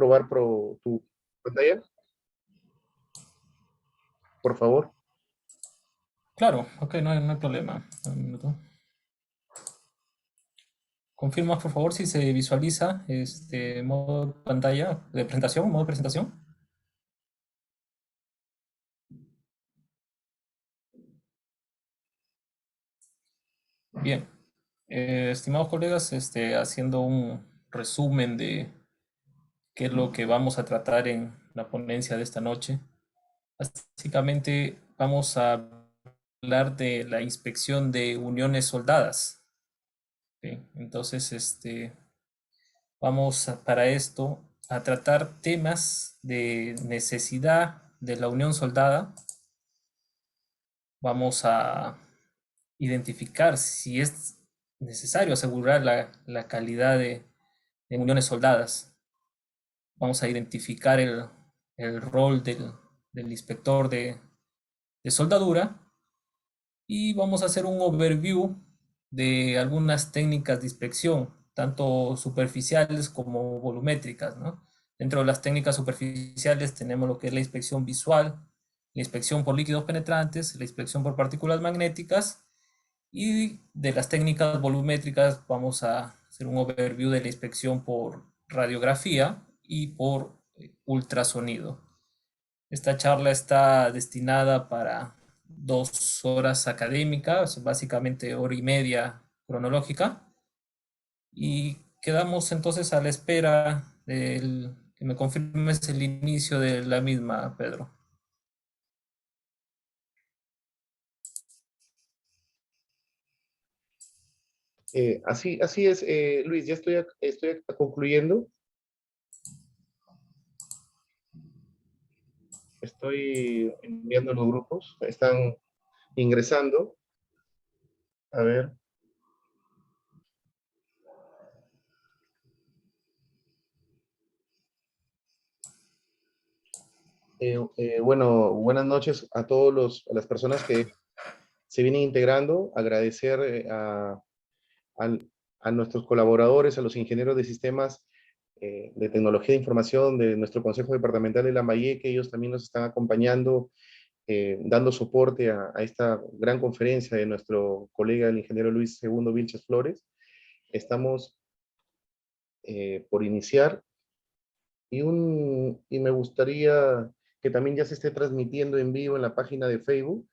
probar tu pantalla, por favor? Claro, ok, no hay problema. Un minuto. Confirma, por favor, si se visualiza este modo pantalla de presentación, modo presentación. Bien. Estimados colegas, haciendo un resumen de qué es lo que vamos a tratar en la ponencia de esta noche. Básicamente vamos a hablar de la inspección de uniones soldadas. ¿Ok? Entonces, para esto a tratar temas de necesidad de la unión soldada. Vamos a identificar si es necesario asegurar la calidad de uniones soldadas. Vamos a identificar el rol del inspector de soldadura y vamos a hacer un overview de algunas técnicas de inspección, tanto superficiales como volumétricas, ¿no? Dentro de las técnicas superficiales tenemos lo que es la inspección visual, la inspección por líquidos penetrantes, la inspección por partículas magnéticas, y de las técnicas volumétricas vamos a hacer un overview de la inspección por radiografía y por ultrasonido. Esta charla está destinada para 2 horas académicas, básicamente hora y media cronológica. Y quedamos entonces a la espera del que me confirmes el inicio de la misma, Pedro. Así es, Luis, ya estoy concluyendo. Estoy enviando los grupos, están ingresando. A ver. Bueno, buenas noches a a las personas que se vienen integrando. Agradecer al- a nuestros colaboradores, a los ingenieros de sistemas de tecnología de información de nuestro Consejo Departamental de Lambayeque. Ellos también nos están acompañando, dando soporte a esta gran conferencia de nuestro colega, el ingeniero Luis Segundo Vilches Flores. Estamos por iniciar y me gustaría que también ya se esté transmitiendo en vivo en la página de Facebook.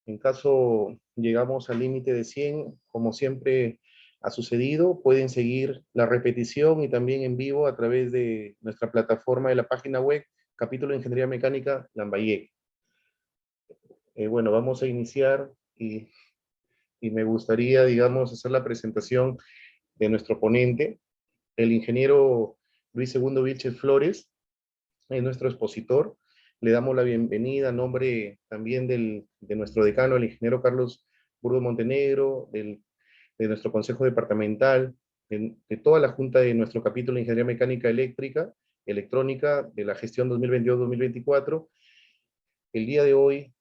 En caso llegamos al límite de 100, como siempre ha sucedido, pueden seguir la repetición y también en vivo a través de nuestra plataforma de la página web, capítulo de Ingeniería Mecánica Lambayeque. Bueno, vamos a iniciar y me gustaría, digamos, hacer la presentación de nuestro ponente, el ingeniero Luis Segundo Vilches Flores, es nuestro expositor. Le damos la bienvenida a nombre también de nuestro decano, el ingeniero Carlos Burgo Montenegro, de nuestro consejo departamental, de toda la junta de nuestro capítulo de Ingeniería Mecánica Eléctrica, Electrónica, de la gestión 2022-2024. El día de hoy,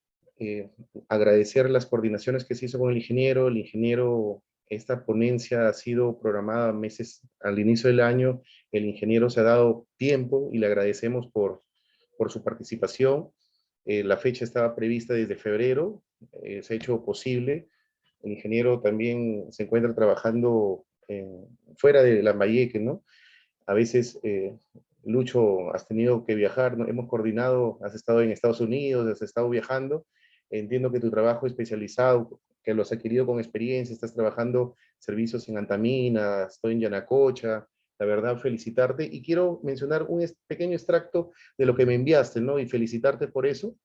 agradecer las coordinaciones que se hizo con el ingeniero, esta ponencia ha sido programada meses al inicio del año, el ingeniero se ha dado tiempo y le agradecemos por su participación. La fecha estaba prevista desde febrero, se ha hecho posible. El ingeniero también se encuentra trabajando fuera de Lambayeque, ¿no? A veces, Lucho, has tenido que viajar, ¿no? Hemos coordinado, has estado en Estados Unidos, has estado viajando. Entiendo que tu trabajo especializado, que lo has adquirido con experiencia, estás trabajando servicios en Antamina, estoy en Yanacocha. La verdad, felicitarte. Y quiero mencionar un pequeño extracto de lo que me enviaste, ¿no? Y felicitarte por eso.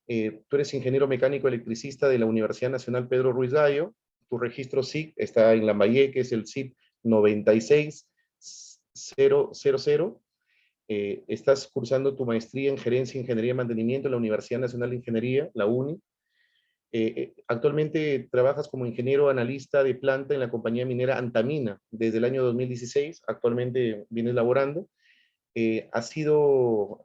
Tú eres ingeniero mecánico electricista de la Universidad Nacional Pedro Ruiz Gallo. Tu registro SIC está en Lambayeque, es el SIC 96000. Estás cursando tu maestría en Gerencia, Ingeniería y Mantenimiento en la Universidad Nacional de Ingeniería, la UNI. Actualmente trabajas como ingeniero analista de planta en la compañía minera Antamina desde el año 2016. Actualmente vienes laborando. Has sido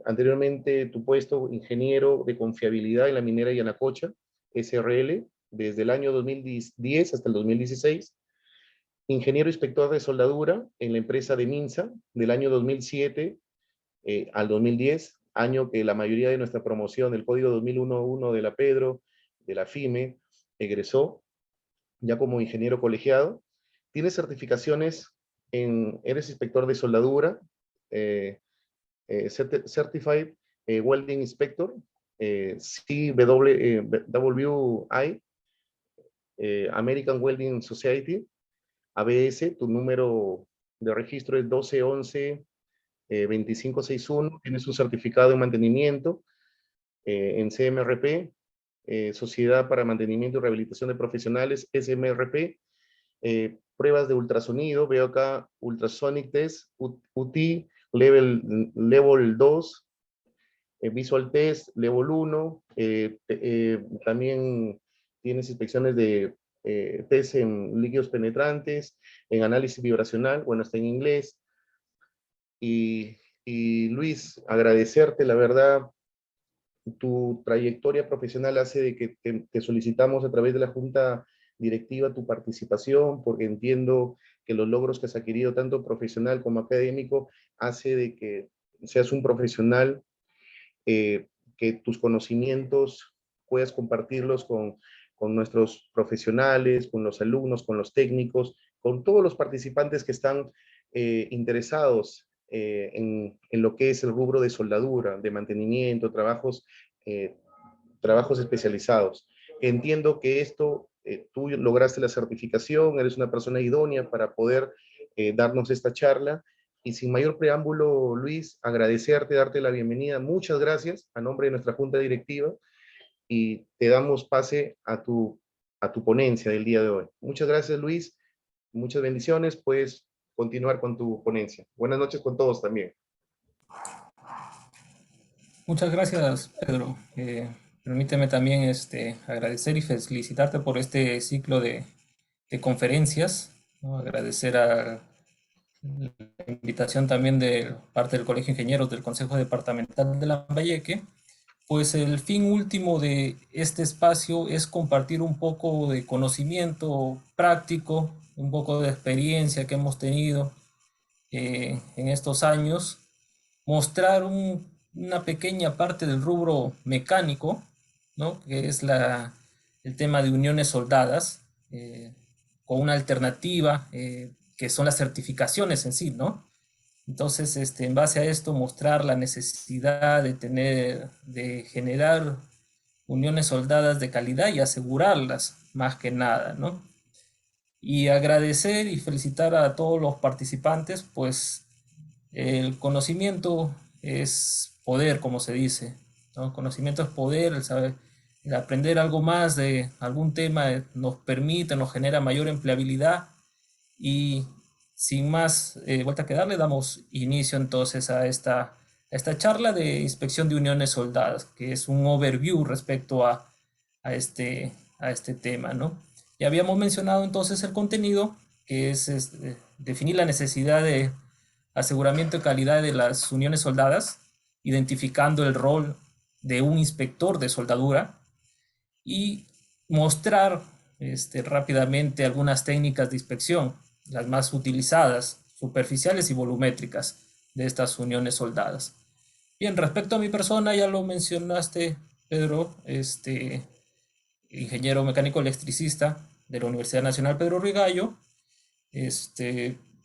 anteriormente tu puesto ingeniero de confiabilidad en la minera Yanacocha, SRL, desde el año 2010 hasta el 2016. ingeniero inspector de soldadura en la empresa de Minsa del año 2007 al 2010, año que la mayoría de nuestra promoción del código 2001 de la Pedro, de la FIME, egresó ya como ingeniero colegiado. Tienes certificaciones eres inspector de soldadura, Certified Welding Inspector, CWI, American Welding Society, ABS, tu número de registro es 1211 2561, tienes un certificado de mantenimiento en CMRP, Sociedad para Mantenimiento y Rehabilitación de Profesionales, SMRP, pruebas de ultrasonido, veo acá Ultrasonic Test, UT, level 2, Visual Test, level 1, también tienes inspecciones de test en líquidos penetrantes, en análisis vibracional, bueno, está en inglés. Y Luis, agradecerte, la verdad, tu trayectoria profesional hace de que te solicitamos a través de la Junta Directiva tu participación, porque entiendo que los logros que has adquirido, tanto profesional como académico, hace de que seas un profesional, que tus conocimientos puedas compartirlos con nuestros profesionales, con los alumnos, con los técnicos, con todos los participantes que están interesados en lo que es el rubro de soldadura, de mantenimiento, trabajos especializados. Entiendo que tú lograste la certificación, eres una persona idónea para poder darnos esta charla. Y sin mayor preámbulo, Luis, agradecerte, darte la bienvenida. Muchas gracias a nombre de nuestra Junta Directiva y te damos pase a tu ponencia del día de hoy. Muchas gracias, Luis. Muchas bendiciones. Puedes continuar con tu ponencia. Buenas noches con todos también. Muchas gracias, Pedro. Permíteme también agradecer y felicitarte por este ciclo de conferencias, ¿no? Agradecer a la invitación también de parte del Colegio de Ingenieros del Consejo Departamental de Lambayeque. Pues el fin último de este espacio es compartir un poco de conocimiento práctico, un poco de experiencia que hemos tenido en estos años, mostrar una pequeña parte del rubro mecánico, ¿no? Que es el tema de uniones soldadas, con una alternativa que son las certificaciones en sí, ¿no? Entonces, en base a esto, mostrar la necesidad de generar uniones soldadas de calidad y asegurarlas más que nada, ¿no? Y agradecer y felicitar a todos los participantes, pues el conocimiento es poder, como se dice, ¿no? Conocimiento es poder, el saber, el aprender algo más de algún tema nos permite, nos genera mayor empleabilidad y sin más vuelta que darle, damos inicio entonces a esta charla de inspección de uniones soldadas, que es un overview respecto a este tema, ¿no? Ya habíamos mencionado entonces el contenido, que es definir la necesidad de aseguramiento de calidad de las uniones soldadas, identificando el rol de un inspector de soldadura y mostrar rápidamente algunas técnicas de inspección, las más utilizadas, superficiales y volumétricas de estas uniones soldadas. Bien, respecto a mi persona, ya lo mencionaste, Pedro, ingeniero mecánico electricista de la Universidad Nacional Pedro Ruiz Gallo.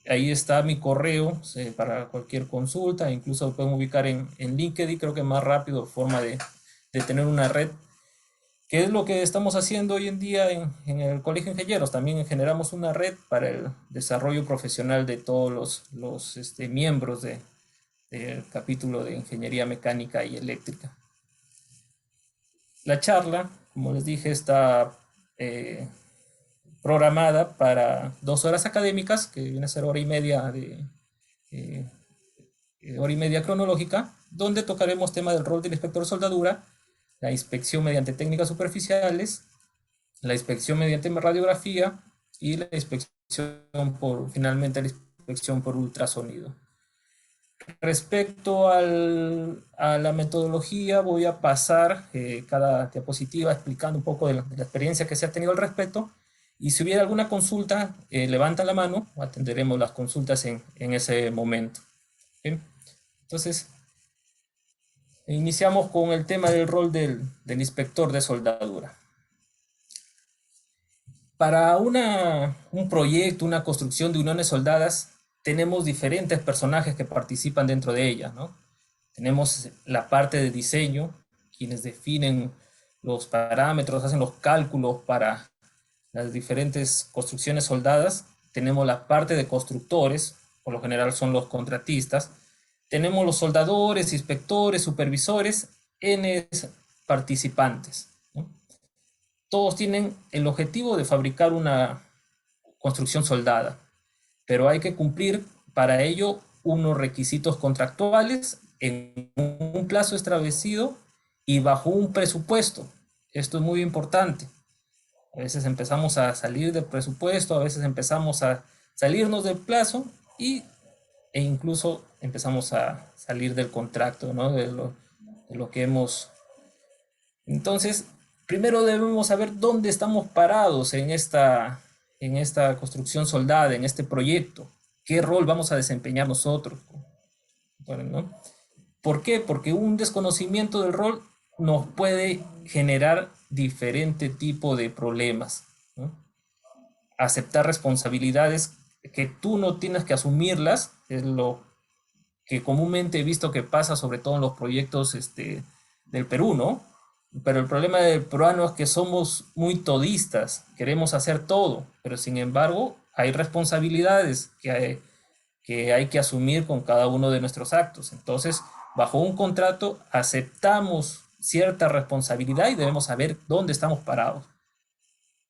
Ahí está mi correo para cualquier consulta, incluso lo pueden ubicar en LinkedIn, creo que más rápido, forma de tener una red. ¿Qué es lo que estamos haciendo hoy en día en el Colegio de Ingenieros? También generamos una red para el desarrollo profesional de todos los miembros del capítulo de Ingeniería Mecánica y Eléctrica. La charla, como les dije, está programada para 2 horas académicas, que viene a ser hora y media hora y media cronológica, donde tocaremos tema del rol del inspector de soldadura, la inspección mediante técnicas superficiales, la inspección mediante radiografía y la inspección finalmente la inspección por ultrasonido. Respecto a la metodología, voy a pasar cada diapositiva explicando un poco de la experiencia que se ha tenido al respecto Y si hubiera alguna consulta, levanta la mano, atenderemos las consultas en ese momento. ¿Bien? Entonces, iniciamos con el tema del rol del inspector de soldadura. Para un proyecto, una construcción de uniones soldadas, tenemos diferentes personajes que participan dentro de ella, ¿no? Tenemos la parte de diseño, quienes definen los parámetros, hacen los cálculos para las diferentes construcciones soldadas. Tenemos la parte de constructores, por lo general son los contratistas. Tenemos los soldadores, inspectores, supervisores, N participantes, ¿no? Todos tienen el objetivo de fabricar una construcción soldada, pero hay que cumplir para ello unos requisitos contractuales en un plazo establecido y bajo un presupuesto. Esto es muy importante. A veces empezamos a salir del presupuesto, a veces empezamos a salirnos del plazo e incluso empezamos a salir del contrato, ¿no? De lo que hemos. Entonces, primero debemos saber dónde estamos parados en esta construcción soldada, en este proyecto. ¿Qué rol vamos a desempeñar nosotros? Bueno, ¿no? ¿Por qué? Porque un desconocimiento del rol nos puede generar diferente tipo de problemas, ¿no? Aceptar responsabilidades que tú no tienes que asumirlas, es lo que comúnmente he visto que pasa, sobre todo en los proyectos del Perú, ¿no? Pero el problema del peruano es que somos muy todistas, queremos hacer todo, pero sin embargo hay responsabilidades que hay que asumir con cada uno de nuestros actos. Entonces, bajo un contrato aceptamos cierta responsabilidad y debemos saber dónde estamos parados.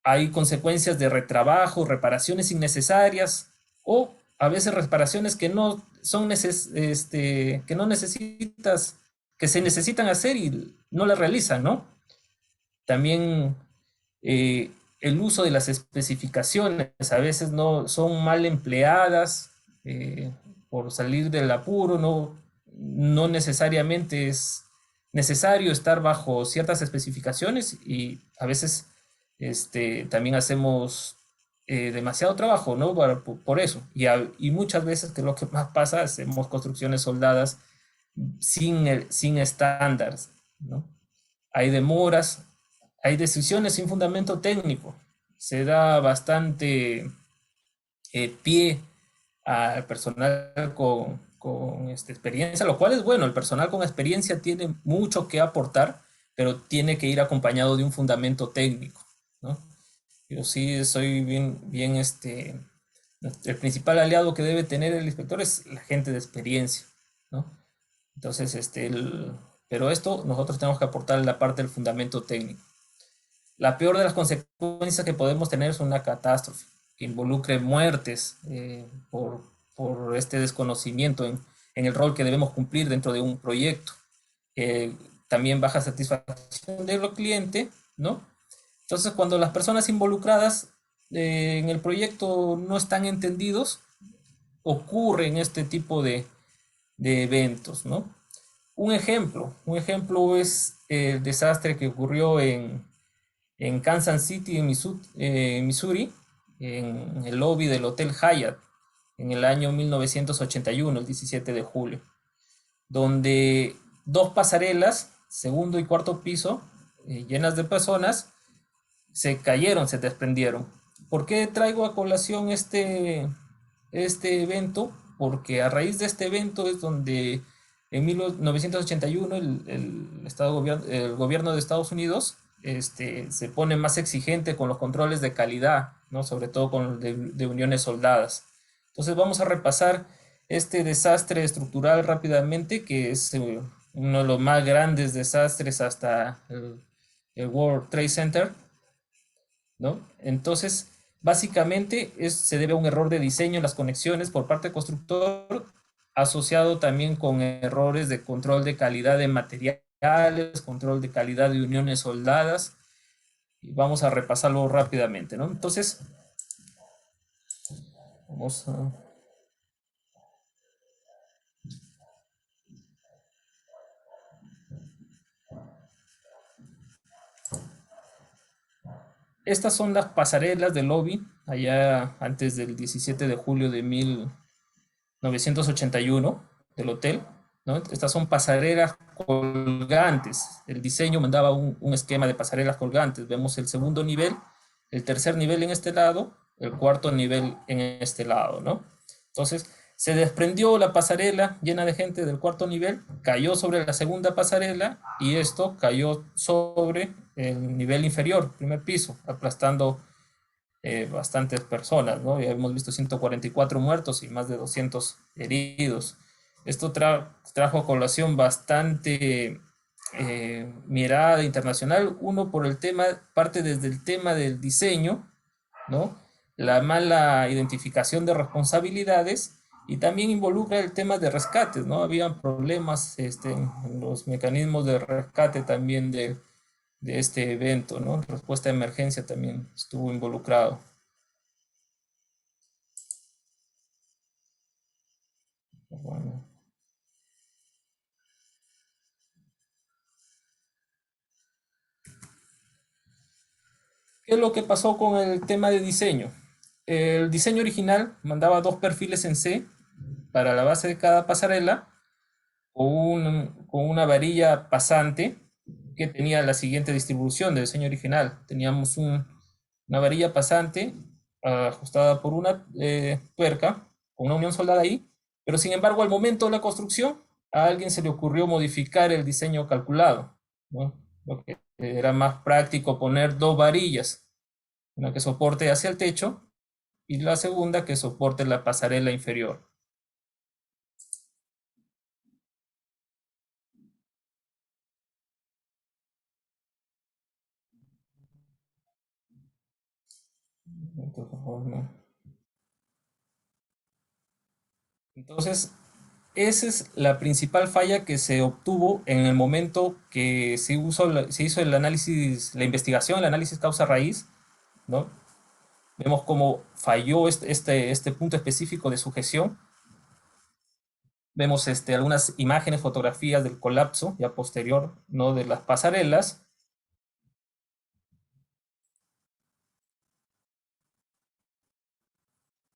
Hay consecuencias de retrabajo, reparaciones innecesarias o a veces reparaciones que no son que no necesitas, que se necesitan hacer y no las realizan, ¿no? También el uso de las especificaciones a veces no son mal empleadas por salir del apuro, no necesariamente es necesario estar bajo ciertas especificaciones y a veces también hacemos demasiado trabajo, ¿no? Por eso. Y muchas veces, que es lo que más pasa, hacemos construcciones soldadas sin estándares, ¿no? Hay demoras, hay decisiones sin fundamento técnico. Se da bastante pie al personal con experiencia, lo cual es bueno. El personal con experiencia tiene mucho que aportar, pero tiene que ir acompañado de un fundamento técnico, ¿no? Yo sí soy bien, el principal aliado que debe tener el inspector es la gente de experiencia, ¿no? Entonces, pero esto nosotros tenemos que aportar la parte del fundamento técnico. La peor de las consecuencias que podemos tener es una catástrofe que involucre muertes por este desconocimiento en el rol que debemos cumplir dentro de un proyecto. También baja satisfacción del cliente, ¿no? Entonces, cuando las personas involucradas en el proyecto no están entendidos, ocurren este tipo de eventos, ¿no? Un ejemplo es el desastre que ocurrió en Kansas City, en Missouri, en el lobby del Hotel Hyatt, en el año 1981, el 17 de julio, donde dos pasarelas, segundo y cuarto piso, llenas de personas, se cayeron, se desprendieron. ¿Por qué traigo a colación este evento? Porque a raíz de este evento es donde en 1981 el gobierno de Estados Unidos se pone más exigente con los controles de calidad, ¿no? Sobre todo con de uniones soldadas. Entonces vamos a repasar este desastre estructural rápidamente, que es uno de los más grandes desastres hasta el World Trade Center, ¿no? Entonces, básicamente se debe a un error de diseño en las conexiones por parte del constructor, asociado también con errores de control de calidad de materiales, control de calidad de uniones soldadas, y vamos a repasarlo rápidamente, ¿no? Entonces, vamos a... Estas son las pasarelas del lobby, allá antes del 17 de julio de 1981, del hotel, ¿no? Estas son pasarelas colgantes. El diseño mandaba un esquema de pasarelas colgantes. Vemos el segundo nivel, el tercer nivel en este lado, el cuarto nivel en este lado, ¿no? Entonces, se desprendió la pasarela llena de gente del cuarto nivel, cayó sobre la segunda pasarela y esto cayó sobre el nivel inferior, primer piso, aplastando bastantes personas, ¿no? Ya hemos visto 144 muertos y más de 200 heridos. Esto trajo a colación bastante mirada internacional, uno por el tema, parte desde el tema del diseño, ¿no? La mala identificación de responsabilidades y también involucra el tema de rescates, ¿no? Había problemas en los mecanismos de rescate también de este evento, ¿no? Respuesta de emergencia también estuvo involucrado. Bueno. ¿Qué es lo que pasó con el tema de diseño? El diseño original mandaba dos perfiles en C para la base de cada pasarela con una varilla pasante que tenía la siguiente distribución del diseño original. Teníamos una varilla pasante ajustada por una tuerca con una unión soldada ahí, pero sin embargo al momento de la construcción a alguien se le ocurrió modificar el diseño calculado, ¿no? Lo que era más práctico poner dos varillas, una que soporte hacia el techo y la segunda que soporte la pasarela inferior. Entonces, esa es la principal falla que se obtuvo en el momento que se hizo el análisis, la investigación, el análisis causa-raíz, ¿no? Vemos cómo falló este punto específico de sujeción. Vemos algunas imágenes, fotografías del colapso ya posterior, ¿no? De las pasarelas.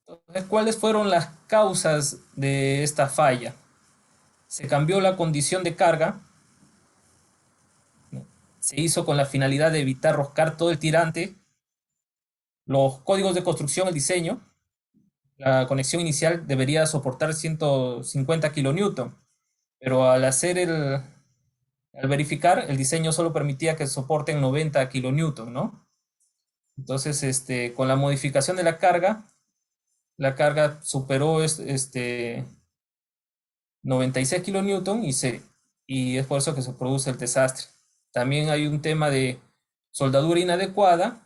Entonces, ¿cuáles fueron las causas de esta falla? Se cambió la condición de carga, ¿no? Se hizo con la finalidad de evitar roscar todo el tirante. Los códigos de construcción, el diseño, la conexión inicial debería soportar 150 kilonewton, pero al verificar, el diseño solo permitía que soporten 90 kilonewton, ¿no? Entonces, con la modificación de la carga superó 96 kilonewton y es por eso que se produce el desastre. También hay un tema de soldadura inadecuada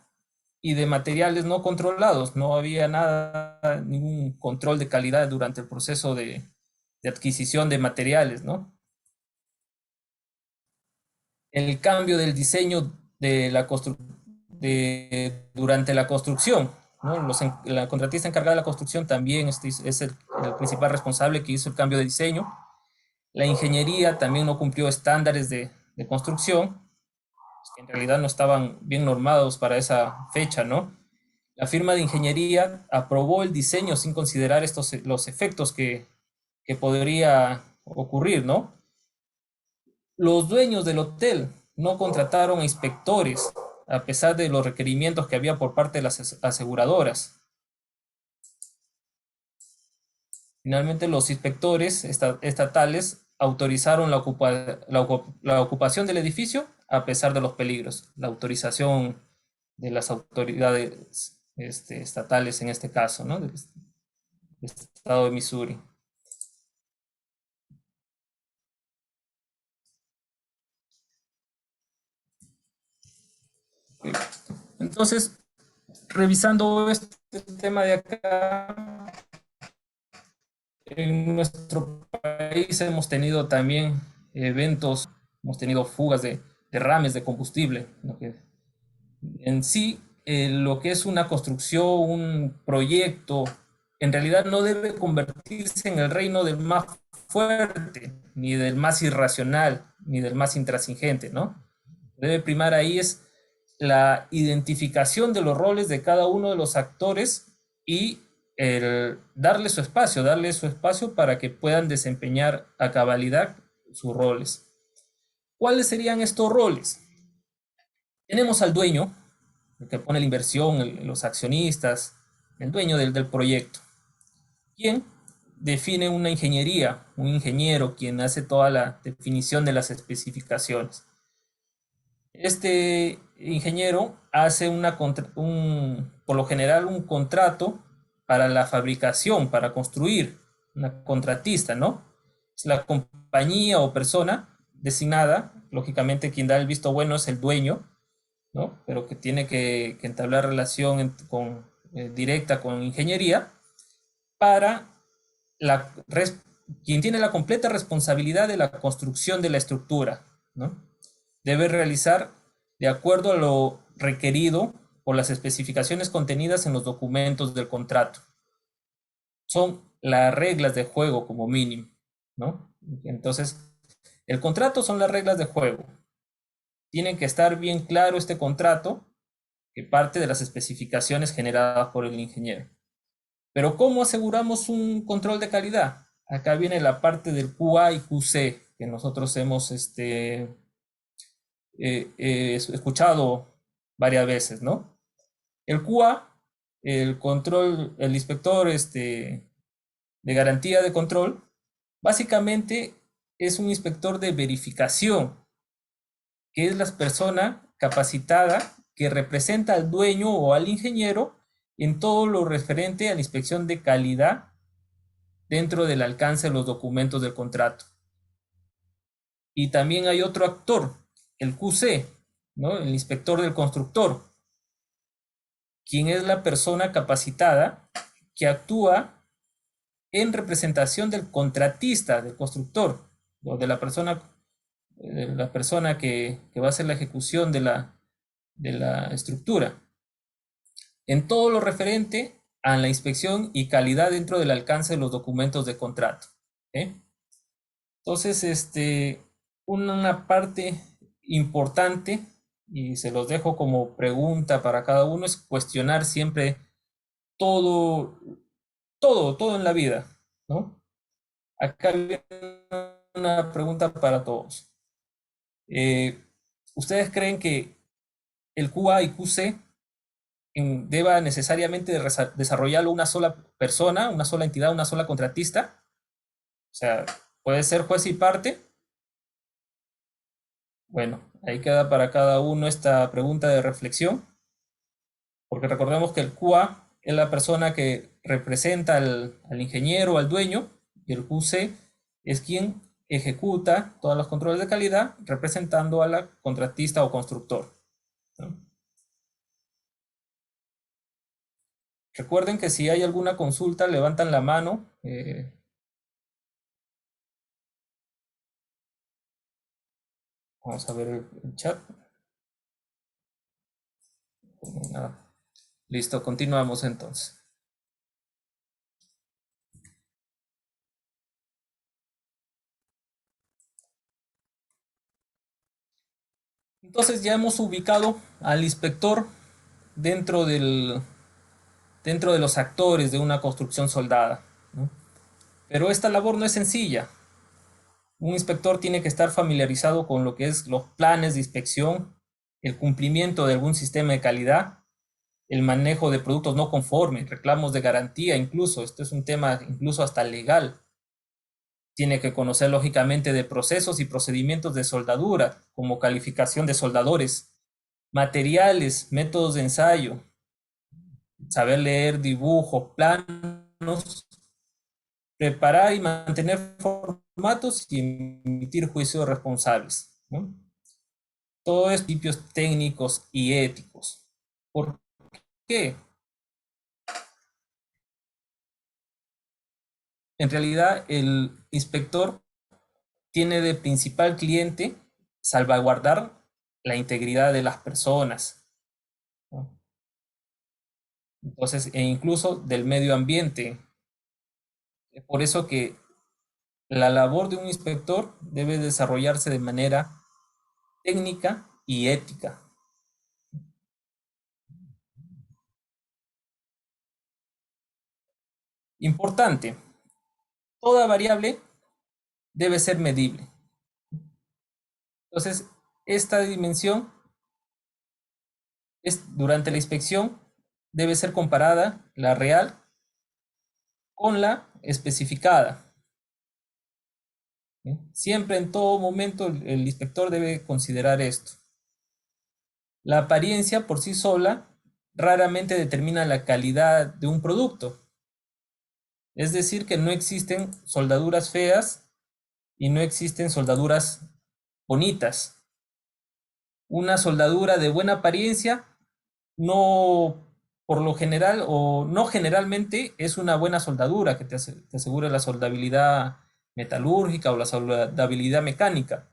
y de materiales no controlados. No había nada, ningún control de calidad durante el proceso de adquisición de materiales, ¿no? El cambio del diseño durante la construcción, ¿no? La contratista encargada de la construcción también es el principal responsable que hizo el cambio de diseño. La ingeniería también no cumplió estándares de construcción, que en realidad no estaban bien normados para esa fecha, ¿no? La firma de ingeniería aprobó el diseño sin considerar los efectos que podría ocurrir, ¿no? Los dueños del hotel no contrataron a inspectores a pesar de los requerimientos que había por parte de las aseguradoras. Finalmente, los inspectores estatales autorizaron la ocupación del edificio a pesar de los peligros. La autorización de las autoridades estatales en este caso, ¿no? Del estado de Missouri. Entonces, revisando este tema de acá, en nuestro país hemos tenido también eventos, hemos tenido fugas de derrames de combustible, ¿no? Que en sí, lo que es una construcción, un proyecto, en realidad no debe convertirse en el reino del más fuerte, ni del más irracional, ni del más intransigente, ¿no? Debe primar ahí es la identificación de los roles de cada uno de los actores y el darle su espacio para que puedan desempeñar a cabalidad sus roles. ¿Cuáles serían estos roles? Tenemos al dueño, el que pone la inversión, los accionistas, el dueño del proyecto, quien define una ingeniería, un ingeniero quien hace toda la definición de las especificaciones. Este ingeniero hace por lo general un contrato para la fabricación, para construir, una contratista, ¿no? Es la compañía o persona designada, lógicamente quien da el visto bueno es el dueño, ¿no? Pero que tiene que entablar relación directa con ingeniería para la, quien tiene la completa responsabilidad de la construcción de la estructura, ¿no? Debe realizar de acuerdo a lo requerido por las especificaciones contenidas en los documentos del contrato. Son las reglas de juego como mínimo, ¿no? Entonces, el contrato son las reglas de juego. Tiene que estar bien claro este contrato que parte de las especificaciones generadas por el ingeniero. Pero ¿cómo aseguramos un control de calidad? Acá viene la parte del QA y QC que nosotros hemos escuchado varias veces, ¿no? El QA, el inspector de garantía de control, básicamente es un inspector de verificación, que es la persona capacitada que representa al dueño o al ingeniero en todo lo referente a la inspección de calidad dentro del alcance de los documentos del contrato. Y también hay otro actor, el QC, ¿no? El inspector del constructor, quien es la persona capacitada que actúa en representación del contratista, del constructor, o de la persona que va a hacer la ejecución de la estructura, en todo lo referente a la inspección y calidad dentro del alcance de los documentos de contrato. Entonces, una parte importante, y se los dejo como pregunta para cada uno, es cuestionar siempre todo, todo en la vida, ¿no? Acá viene una pregunta para todos. ¿Ustedes creen que el QA y QC deba necesariamente desarrollarlo una sola persona, una sola entidad, una sola contratista? O sea, ¿puede ser juez y parte? Bueno, ahí queda para cada uno esta pregunta de reflexión, porque recordemos que el QA es la persona que representa al ingeniero, al dueño, y el QC es quien ejecuta todos los controles de calidad representando a la contratista o constructor, ¿no? Recuerden que si hay alguna consulta, levantan la mano. Vamos a ver el chat. Nada. Listo, continuamos entonces. Entonces ya hemos ubicado al inspector dentro dentro de los actores de una construcción soldada, ¿no? Pero esta labor no es sencilla. Un inspector tiene que estar familiarizado con lo que es los planes de inspección, el cumplimiento de algún sistema de calidad, el manejo de productos no conformes, reclamos de garantía incluso. Esto es un tema incluso hasta legal. Tiene que conocer lógicamente de procesos y procedimientos de soldadura, como calificación de soldadores, materiales, métodos de ensayo, saber leer dibujos, planos, preparar y mantener formatos y emitir juicios responsables, ¿no? Todo es principios técnicos y éticos. ¿Por qué? En realidad, el inspector tiene de principal cliente salvaguardar la integridad de las personas, ¿no? Entonces, e incluso del medio ambiente. Es por eso que la labor de un inspector debe desarrollarse de manera técnica y ética. Importante, toda variable debe ser medible. Entonces, esta dimensión durante la inspección debe ser comparada, la real, con la especificada. Siempre, en todo momento, el inspector debe considerar esto. La apariencia por sí sola raramente determina la calidad de un producto. Es decir, que no existen soldaduras feas y no existen soldaduras bonitas. Una soldadura de buena apariencia no, por lo general, o no generalmente, es una buena soldadura que te asegura la soldabilidad metalúrgica o la soldabilidad mecánica.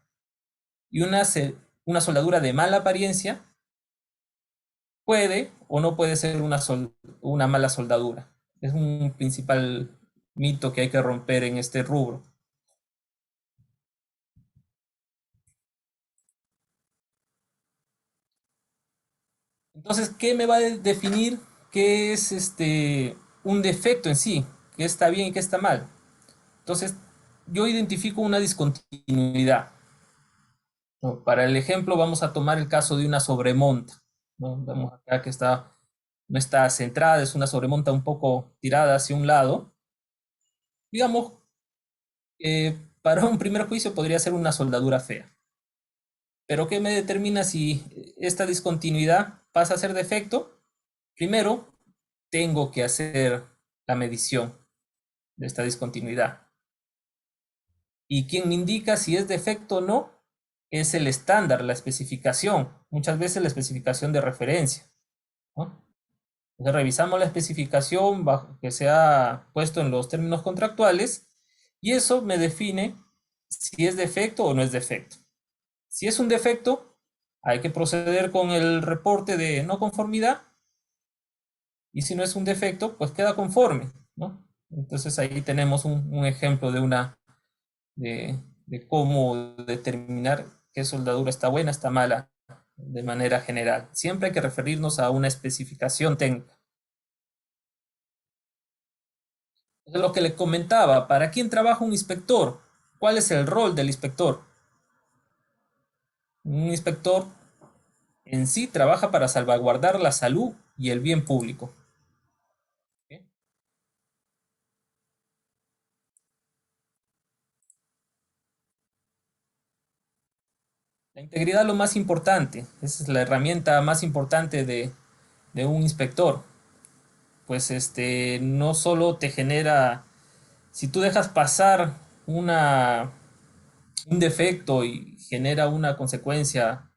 Y una soldadura de mala apariencia puede o no puede ser una mala soldadura. Es un principal mito que hay que romper en este rubro. Entonces, ¿qué me va a definir qué es un defecto en sí? ¿Qué está bien y qué está mal? Entonces, yo identifico una discontinuidad, ¿no? Para el ejemplo, vamos a tomar el caso de una sobremonta, ¿no? Vemos acá que no está centrada, es una sobremonta un poco tirada hacia un lado. Digamos, para un primer juicio podría ser una soldadura fea. Pero ¿qué me determina si esta discontinuidad pasa a ser defecto? Primero, tengo que hacer la medición de esta discontinuidad. Y quien me indica si es defecto o no es el estándar, la especificación, muchas veces la especificación de referencia, ¿no? Entonces revisamos la especificación que se ha puesto en los términos contractuales y eso me define si es defecto o no es defecto. Si es un defecto, hay que proceder con el reporte de no conformidad y si no es un defecto, pues queda conforme, ¿no? Entonces ahí tenemos un ejemplo de cómo determinar qué soldadura está buena, está mala, de manera general. Siempre hay que referirnos a una especificación técnica. De lo que le comentaba, ¿para quién trabaja un inspector? ¿Cuál es el rol del inspector? Un inspector en sí trabaja para salvaguardar la salud y el bien público. ¿Okay? La integridad es lo más importante, esa es la herramienta más importante de un inspector. Pues no solo te genera, si tú dejas pasar un defecto y genera una consecuencia,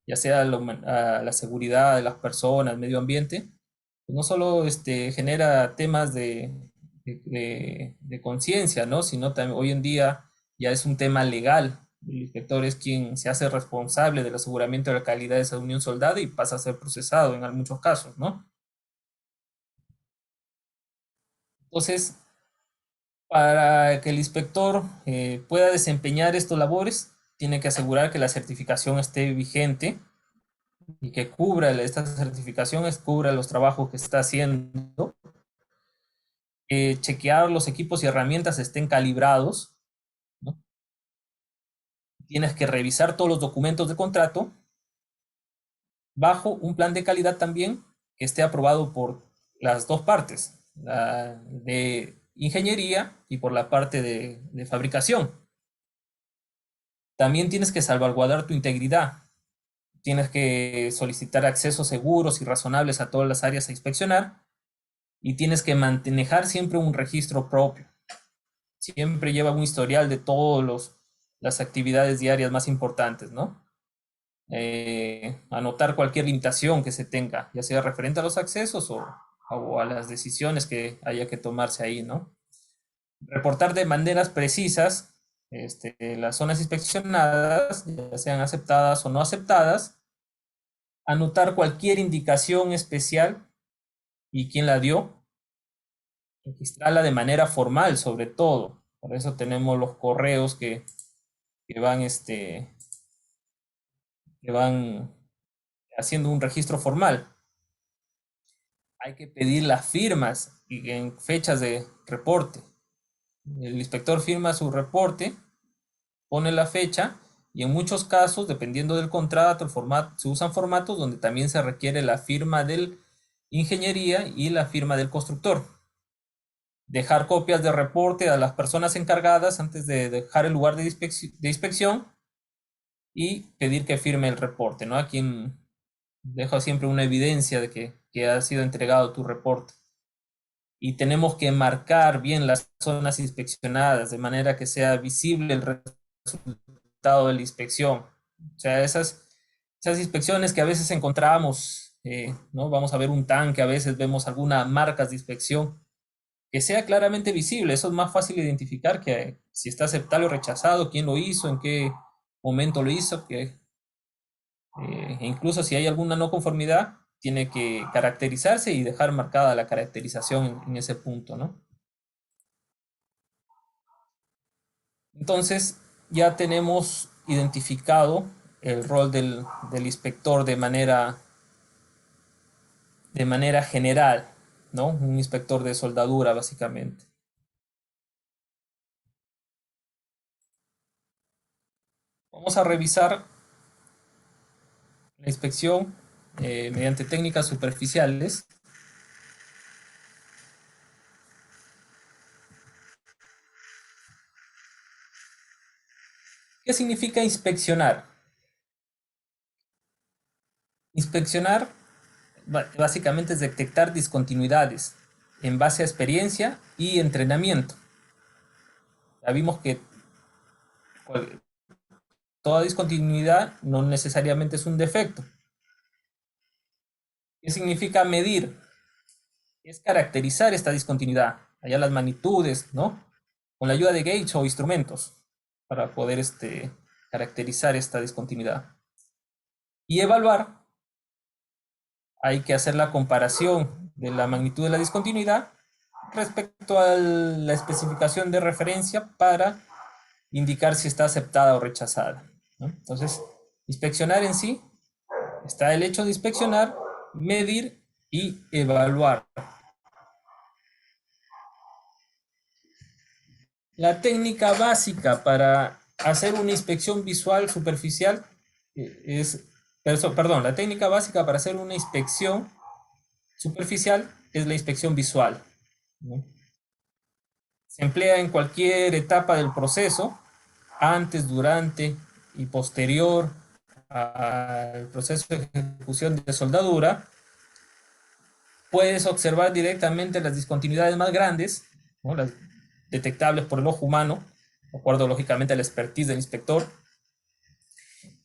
ya sea a la seguridad de las personas, medio ambiente, pues no solo genera temas de conciencia, ¿no? Sino también hoy en día ya es un tema legal. El inspector es quien se hace responsable del aseguramiento de la calidad de esa unión soldada y pasa a ser procesado en muchos casos, ¿no? Entonces, para que el inspector pueda desempeñar estas labores, tiene que asegurar que la certificación esté vigente y que estas certificaciones cubra los trabajos que está haciendo, chequear los equipos y herramientas estén calibrados, ¿no? Tienes que revisar todos los documentos de contrato bajo un plan de calidad también que esté aprobado por las dos partes, la de ingeniería y por la parte de fabricación. También tienes que salvaguardar tu integridad. Tienes que solicitar accesos seguros y razonables a todas las áreas a inspeccionar y tienes que manejar siempre un registro propio. Siempre lleva un historial de todas las actividades diarias más importantes, ¿no? Anotar cualquier limitación que se tenga, ya sea referente a los accesos o a las decisiones que haya que tomarse ahí, ¿no? Reportar de maneras precisas las zonas inspeccionadas, ya sean aceptadas o no aceptadas, anotar cualquier indicación especial y quién la dio, registrarla de manera formal sobre todo. Por eso tenemos los correos que van, que van haciendo un registro formal. Hay que pedir las firmas y en fechas de reporte. El inspector firma su reporte, pone la fecha, y en muchos casos, dependiendo del contrato, el formato, se usan formatos donde también se requiere la firma del ingeniería y la firma del constructor. Dejar copias de reporte a las personas encargadas antes de dejar el lugar de inspección y pedir que firme el reporte, ¿no? A quien deja siempre una evidencia de que ha sido entregado tu reporte. Y tenemos que marcar bien las zonas inspeccionadas de manera que sea visible el resultado de la inspección. O sea, esas inspecciones que a veces encontramos, ¿no? Vamos a ver un tanque, a veces vemos algunas marcas de inspección, que sea claramente visible. Eso es más fácil de identificar que si está aceptado o rechazado, quién lo hizo, en qué momento lo hizo, incluso si hay alguna no conformidad, tiene que caracterizarse y dejar marcada la caracterización en ese punto, ¿no? Entonces, ya tenemos identificado el rol del inspector de manera general, ¿no? Un inspector de soldadura, básicamente. Vamos a revisar la inspección mediante técnicas superficiales. ¿Qué significa inspeccionar? Inspeccionar básicamente es detectar discontinuidades en base a experiencia y entrenamiento. Ya vimos que toda discontinuidad no necesariamente es un defecto. ¿Qué significa medir? Es caracterizar esta discontinuidad, allá las magnitudes, ¿no? Con la ayuda de gauge o instrumentos para poder caracterizar esta discontinuidad. Y evaluar, hay que hacer la comparación de la magnitud de la discontinuidad respecto a la especificación de referencia para indicar si está aceptada o rechazada, ¿no? Entonces, inspeccionar en sí, está el hecho de inspeccionar, medir y evaluar. La técnica básica para hacer una inspección visual superficial la técnica básica para hacer una inspección superficial es la inspección visual, ¿no? Se emplea en cualquier etapa del proceso, antes, durante y posterior al proceso de ejecución de soldadura. Puedes observar directamente las discontinuidades más grandes, ¿no? Las detectables por el ojo humano, de acuerdo lógicamente a la expertise del inspector,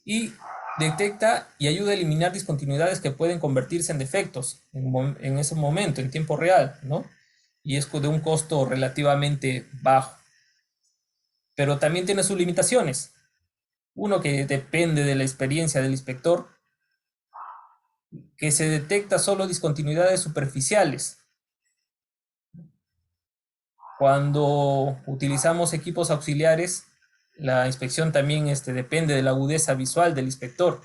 y detecta y ayuda a eliminar discontinuidades que pueden convertirse en defectos en ese momento, en tiempo real, ¿no? Y es de un costo relativamente bajo. Pero también tiene sus limitaciones. Uno, que depende de la experiencia del inspector, que se detecta solo discontinuidades superficiales. Cuando utilizamos equipos auxiliares, la inspección también depende de la agudeza visual del inspector.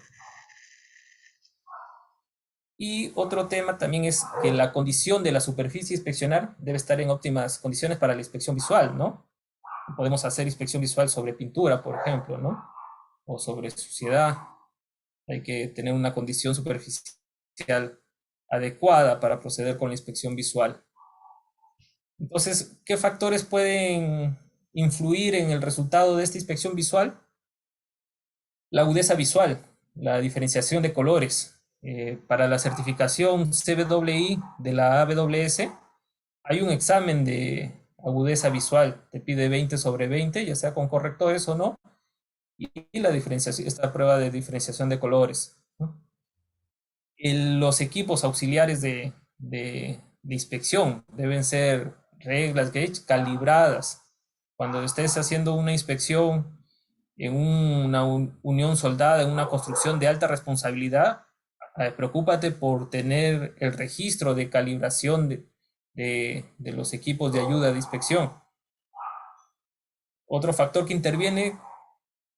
Y otro tema también es que la condición de la superficie a inspeccionar debe estar en óptimas condiciones para la inspección visual, ¿no? Podemos hacer inspección visual sobre pintura, por ejemplo, ¿no? O sobre suciedad. Hay que tener una condición superficial adecuada para proceder con la inspección visual. Entonces, ¿qué factores pueden influir en el resultado de esta inspección visual? La agudeza visual, la diferenciación de colores. Para la certificación CBWI de la AWS, hay un examen de agudeza visual. Te pide 20 sobre 20, ya sea con correctores o no, y la diferenciación, esta prueba de diferenciación de colores, ¿no? Los equipos auxiliares de inspección deben ser reglas gauge calibradas. Cuando estés haciendo una inspección en una unión soldada, en una construcción de alta responsabilidad, preocúpate por tener el registro de calibración de los equipos de ayuda de inspección. Otro factor que interviene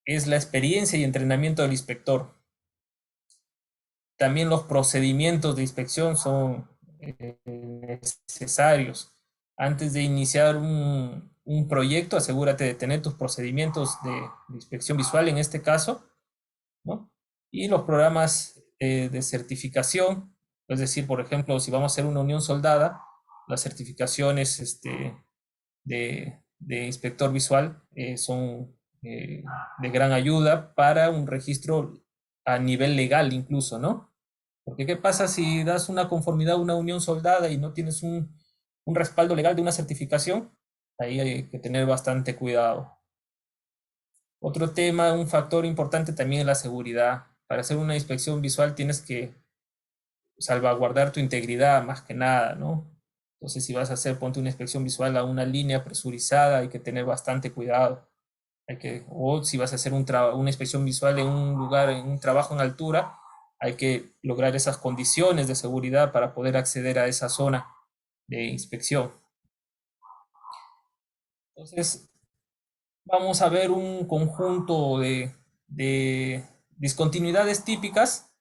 es la experiencia y entrenamiento del inspector. También los procedimientos de inspección son necesarios. Antes de iniciar un proyecto, asegúrate de tener tus procedimientos de inspección visual en este caso, ¿no? Y los programas de certificación, es decir, por ejemplo, si vamos a hacer una unión soldada, las certificaciones de inspector visual son de gran ayuda para un registro a nivel legal incluso, ¿no? Porque ¿qué pasa si das una conformidad a una unión soldada y no tienes un respaldo legal de una certificación? Ahí hay que tener bastante cuidado. Otro tema, un factor importante también es la seguridad. Para hacer una inspección visual tienes que salvaguardar tu integridad más que nada, ¿no? Entonces, si vas a hacer, ponte una inspección visual a una línea presurizada, hay que tener bastante cuidado. O si vas a hacer una inspección visual en un lugar, en un trabajo en altura, hay que lograr esas condiciones de seguridad para poder acceder a esa zona de inspección. Entonces, vamos a ver un conjunto de discontinuidades típicas,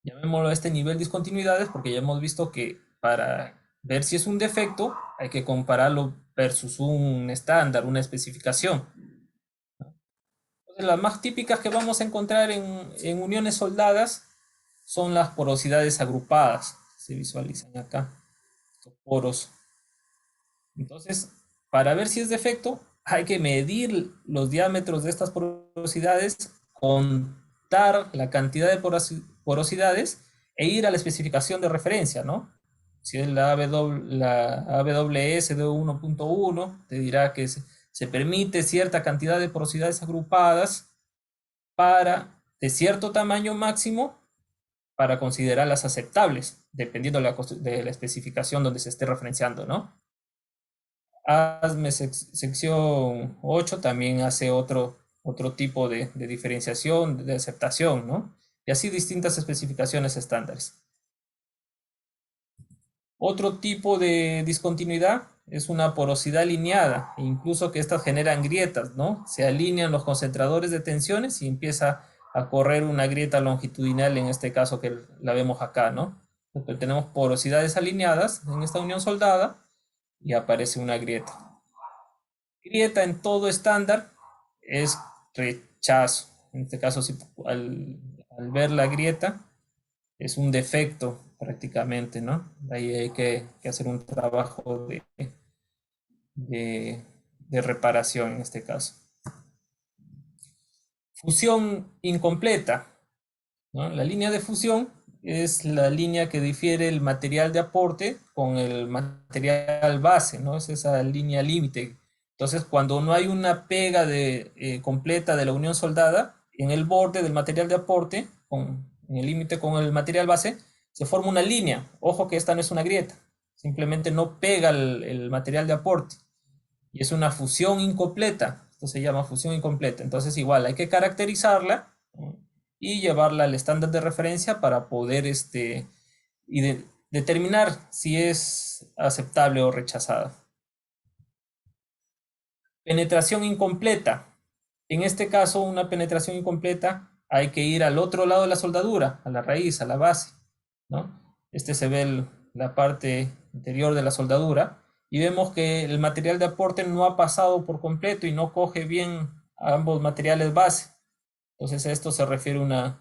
llamémoslo a este nivel discontinuidades, porque ya hemos visto que para ver si es un defecto hay que compararlo versus un estándar, una especificación. Entonces, las más típicas que vamos a encontrar en uniones soldadas son las porosidades agrupadas, se visualizan acá, estos poros. Entonces, para ver si es defecto, hay que medir los diámetros de estas porosidades, contar la cantidad de porosidades e ir a la especificación de referencia, ¿no? Si es la AWS de 1.1, te dirá que se permite cierta cantidad de porosidades agrupadas de cierto tamaño máximo para considerarlas aceptables, dependiendo de la especificación donde se esté referenciando, ¿no? ASME sección 8 también hace otro tipo de diferenciación, de aceptación, ¿no? Y así distintas especificaciones estándares. Otro tipo de discontinuidad es una porosidad alineada, incluso que estas generan grietas, ¿no? Se alinean los concentradores de tensiones y empieza a correr una grieta longitudinal, en este caso que la vemos acá, ¿no? Entonces, tenemos porosidades alineadas en esta unión soldada y aparece una grieta. Grieta en todo estándar es rechazo. En este caso, si al ver la grieta, es un defecto prácticamente, ¿no? Ahí hay que hacer un trabajo de reparación en este caso. Fusión incompleta, ¿no? La línea de fusión es la línea que difiere el material de aporte con el material base, ¿no? Es esa línea límite. Entonces, cuando no hay una pega completa de la unión soldada en el borde del material de aporte, en el límite con el material base, se forma una línea. Ojo que esta no es una grieta, simplemente no pega el material de aporte. Y es una fusión incompleta. Esto se llama fusión incompleta. Entonces, igual hay que caracterizarla, ¿no? Y llevarla al estándar de referencia para poder determinar si es aceptable o rechazada. Penetración incompleta. En este caso, una penetración incompleta, hay que ir al otro lado de la soldadura, a la raíz, a la base, ¿no? Se ve la parte interior de la soldadura y vemos que el material de aporte no ha pasado por completo y no coge bien a ambos materiales base. Entonces a esto se refiere una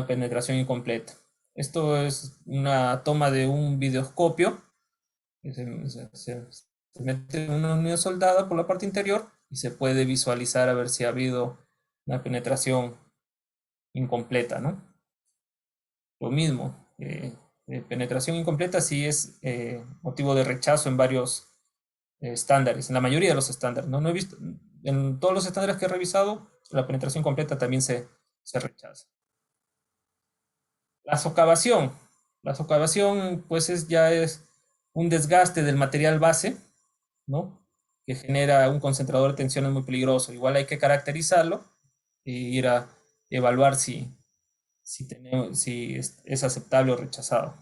penetración incompleta. Esto es una toma de un videoscopio. Se mete una unidad soldada por la parte interior y se puede visualizar a ver si ha habido una penetración incompleta, ¿no? Lo mismo, penetración incompleta sí es motivo de rechazo en varios estándares, en la mayoría de los estándares, ¿no? No he visto, en todos los estándares que he revisado, la penetración completa también se rechaza. La socavación. La socavación, pues ya es un desgaste del material base, ¿no? Que genera un concentrador de tensiones muy peligroso. Igual hay que caracterizarlo e ir a evaluar si es aceptable o rechazado.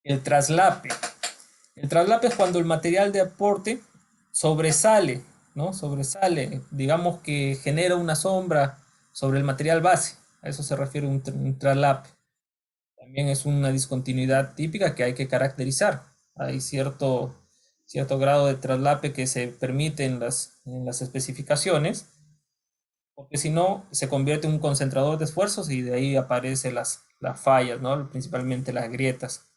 El traslape. El traslape es cuando el material de aporte sobresale, ¿no? Sobresale, digamos que genera una sombra sobre el material base. A eso se refiere un traslape. también es una discontinuidad típica que hay que caracterizar. Hay cierto grado de traslape que se permite en las especificaciones, porque si no, se convierte en un concentrador de esfuerzos y de ahí aparecen las fallas, ¿no? Principalmente las grietas.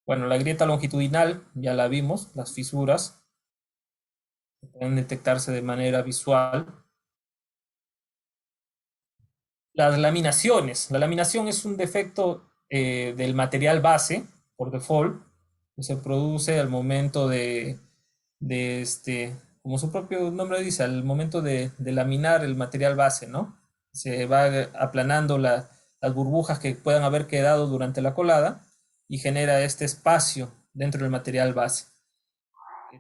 Bueno, la grieta longitudinal ya la vimos, las fisuras que pueden detectarse de manera visual. Las laminaciones. La laminación es un defecto del material base, por default, que se produce al momento como su propio nombre dice, al momento de laminar el material base, ¿no? Se va aplanando las burbujas que puedan haber quedado durante la colada y genera este espacio dentro del material base.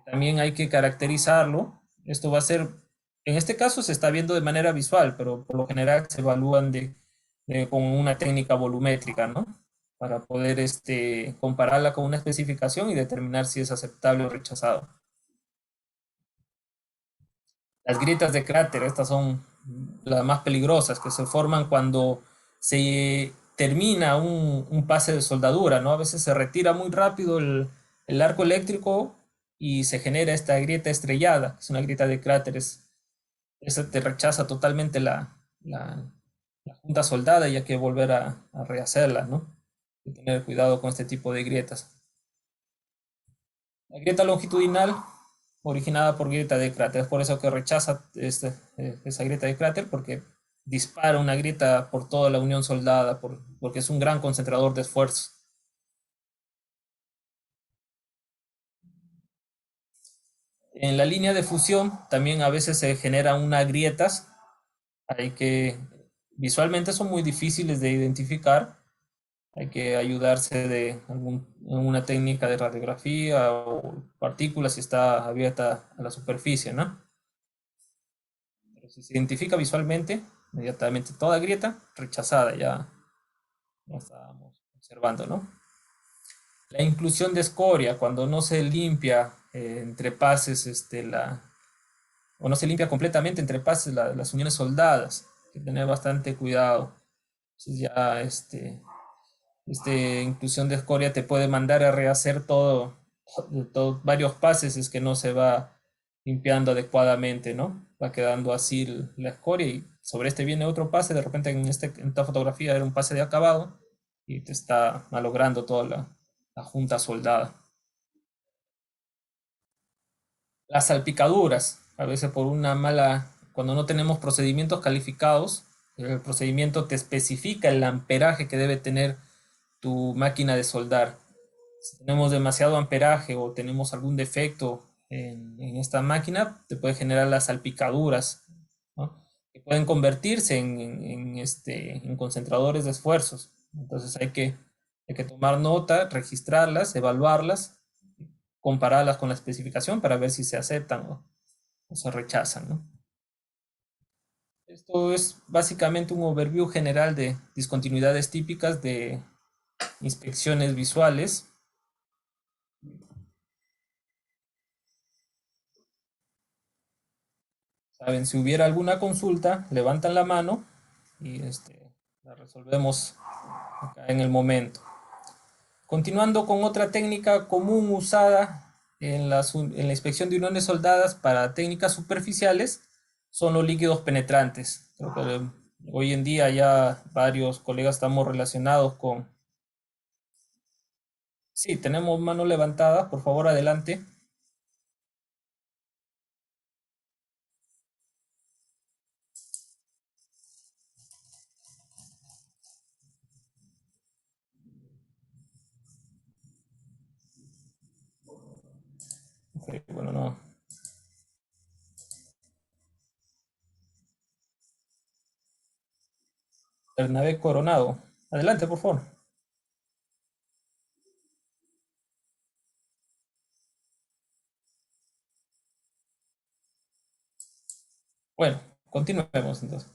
También hay que caracterizarlo. Esto va a ser, en este caso se está viendo de manera visual, pero por lo general se evalúan con una técnica volumétrica, ¿no? Para poder compararla con una especificación y determinar si es aceptable o rechazado. Las grietas de cráter, estas son las más peligrosas, que se forman cuando se termina un pase de soldadura, ¿no? A veces se retira muy rápido el arco eléctrico y se genera esta grieta estrellada, que es una grieta de cráteres. Esa te rechaza totalmente la junta soldada y hay que volver a rehacerla, ¿no? Hay que tener cuidado con este tipo de grietas. La grieta longitudinal, originada por grieta de cráter, es por eso que rechaza esa grieta de cráter, porque dispara una grieta por toda la unión soldada, porque es un gran concentrador de esfuerzo. En la línea de fusión también a veces se generan unas grietas, hay que visualmente son muy difíciles de identificar, hay que ayudarse de una técnica de radiografía o partículas si está abierta a la superficie, ¿no? Pero si se identifica visualmente, inmediatamente toda grieta rechazada, ya estábamos observando, ¿no? La inclusión de escoria, cuando no se limpia entre pases, o no se limpia completamente entre pases las uniones soldadas, hay que tener bastante cuidado. Entonces ya inclusión de escoria te puede mandar a rehacer varios pases es que no se va limpiando adecuadamente, ¿no? Va quedando así la escoria y sobre este viene otro pase, de repente en esta fotografía era un pase de acabado y te está malogrando toda la junta soldada. Las salpicaduras, a veces cuando no tenemos procedimientos calificados, el procedimiento te especifica el amperaje que debe tener tu máquina de soldar. Si tenemos demasiado amperaje o tenemos algún defecto en esta máquina, te puede generar las salpicaduras, ¿no? Que pueden convertirse en concentradores de esfuerzos. Entonces hay que tomar nota, registrarlas, evaluarlas, compararlas con la especificación para ver si se aceptan o se rechazan, ¿no? Esto es básicamente un overview general de discontinuidades típicas de inspecciones visuales. Saben, si hubiera alguna consulta, levantan la mano y la resolvemos acá en el momento. Continuando con otra técnica común usada en la inspección de uniones soldadas para técnicas superficiales, son los líquidos penetrantes. Creo que hoy en día ya varios colegas estamos relacionados con... Sí, tenemos mano levantada, por favor, adelante. Ok, bueno, no. Bernabé Coronado. Adelante, por favor. Bueno, continuemos entonces.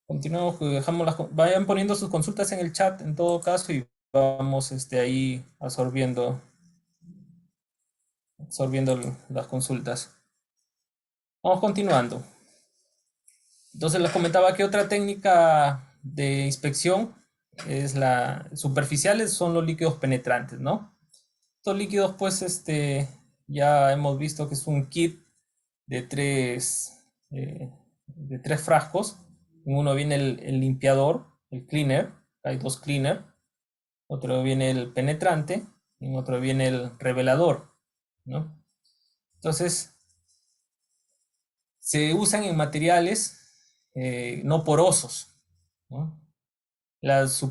Continuamos, dejamos vayan poniendo sus consultas en el chat en todo caso y vamos ahí absorbiendo las consultas. Vamos continuando. Entonces les comentaba que otra técnica de inspección superficiales son los líquidos penetrantes, ¿no? Estos líquidos, pues, ya hemos visto que es un kit de de tres frascos. En uno viene el limpiador, el cleaner, hay dos cleaner, otro viene el penetrante y en otro viene el revelador, ¿no? Entonces, se usan en materiales no porosos, ¿no? Las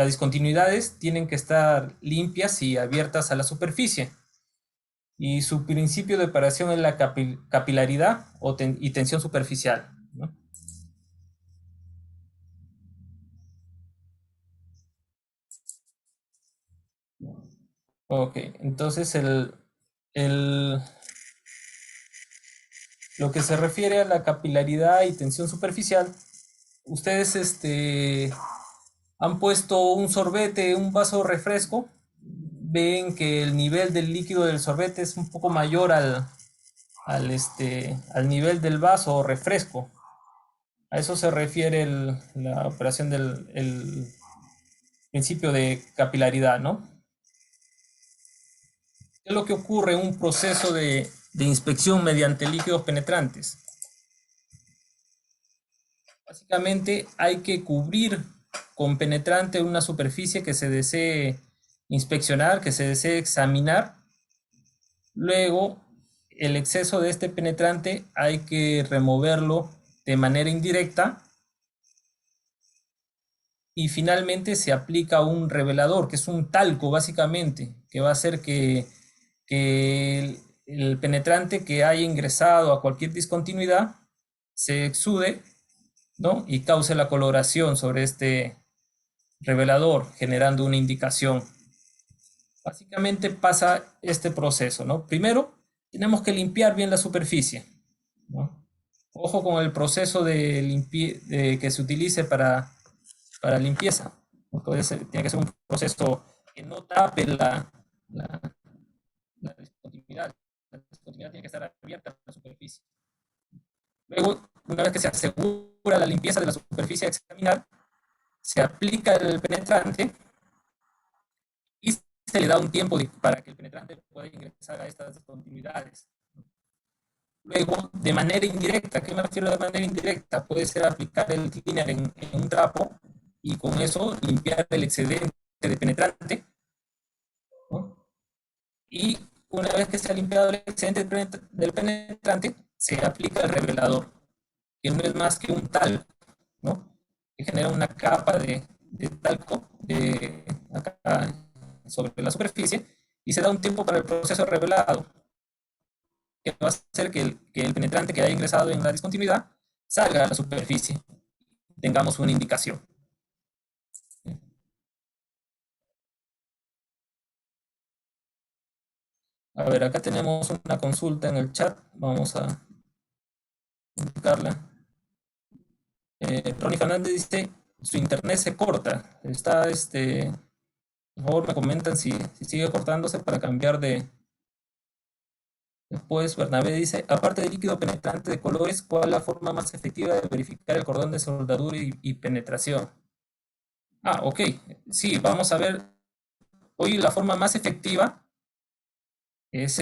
discontinuidades tienen que estar limpias y abiertas a la superficie. Y su principio de operación es la capilaridad y tensión superficial, ¿no? Ok, entonces el, lo que se refiere a la capilaridad y tensión superficial, ustedes han puesto un sorbete, un vaso de refresco, ven que el nivel del líquido del sorbete es un poco mayor al nivel del vaso o refresco. A eso se refiere la operación del el principio de capilaridad, ¿no? ¿Qué es lo que ocurre en un proceso de inspección mediante líquidos penetrantes? Básicamente hay que cubrir con penetrante una superficie que se desee inspeccionar, que se desee examinar. Luego, el exceso de este penetrante hay que removerlo de manera indirecta y finalmente se aplica un revelador, que es un talco básicamente, que va a hacer que el penetrante que haya ingresado a cualquier discontinuidad se exude, ¿no? Y cause la coloración sobre este revelador, generando una indicación. Básicamente pasa este proceso, ¿no? Primero, tenemos que limpiar bien la superficie, ¿no? Ojo con el proceso que se utilice para limpieza. Tiene que ser un proceso que no tape la, la discontinuidad. La discontinuidad tiene que estar abierta a la superficie. Luego, una vez que se asegura la limpieza de la superficie a examinar, se aplica el penetrante y se le da un tiempo para que el penetrante pueda ingresar a estas discontinuidades. Luego, de manera indirecta, ¿qué me refiero de manera indirecta? Puede ser aplicar el cleaner en un trapo y con eso limpiar el excedente de penetrante, ¿no? Y una vez que se ha limpiado el excedente del penetrante, se aplica el revelador, que no es más que un talco, ¿no? Que genera una capa de talco acá sobre la superficie y se da un tiempo para el proceso revelado, que va a hacer que el penetrante que haya ingresado en la discontinuidad salga a la superficie, tengamos una indicación. A ver, acá tenemos una consulta en el chat, vamos a indicarla. Ronnie Fernández dice, su internet se corta, por favor me comentan si sigue cortándose para cambiar de... Después Bernabé dice, aparte del líquido penetrante de colores, ¿cuál es la forma más efectiva de verificar el cordón de soldadura y penetración? Ah, ok, sí, vamos a ver, hoy la forma más efectiva es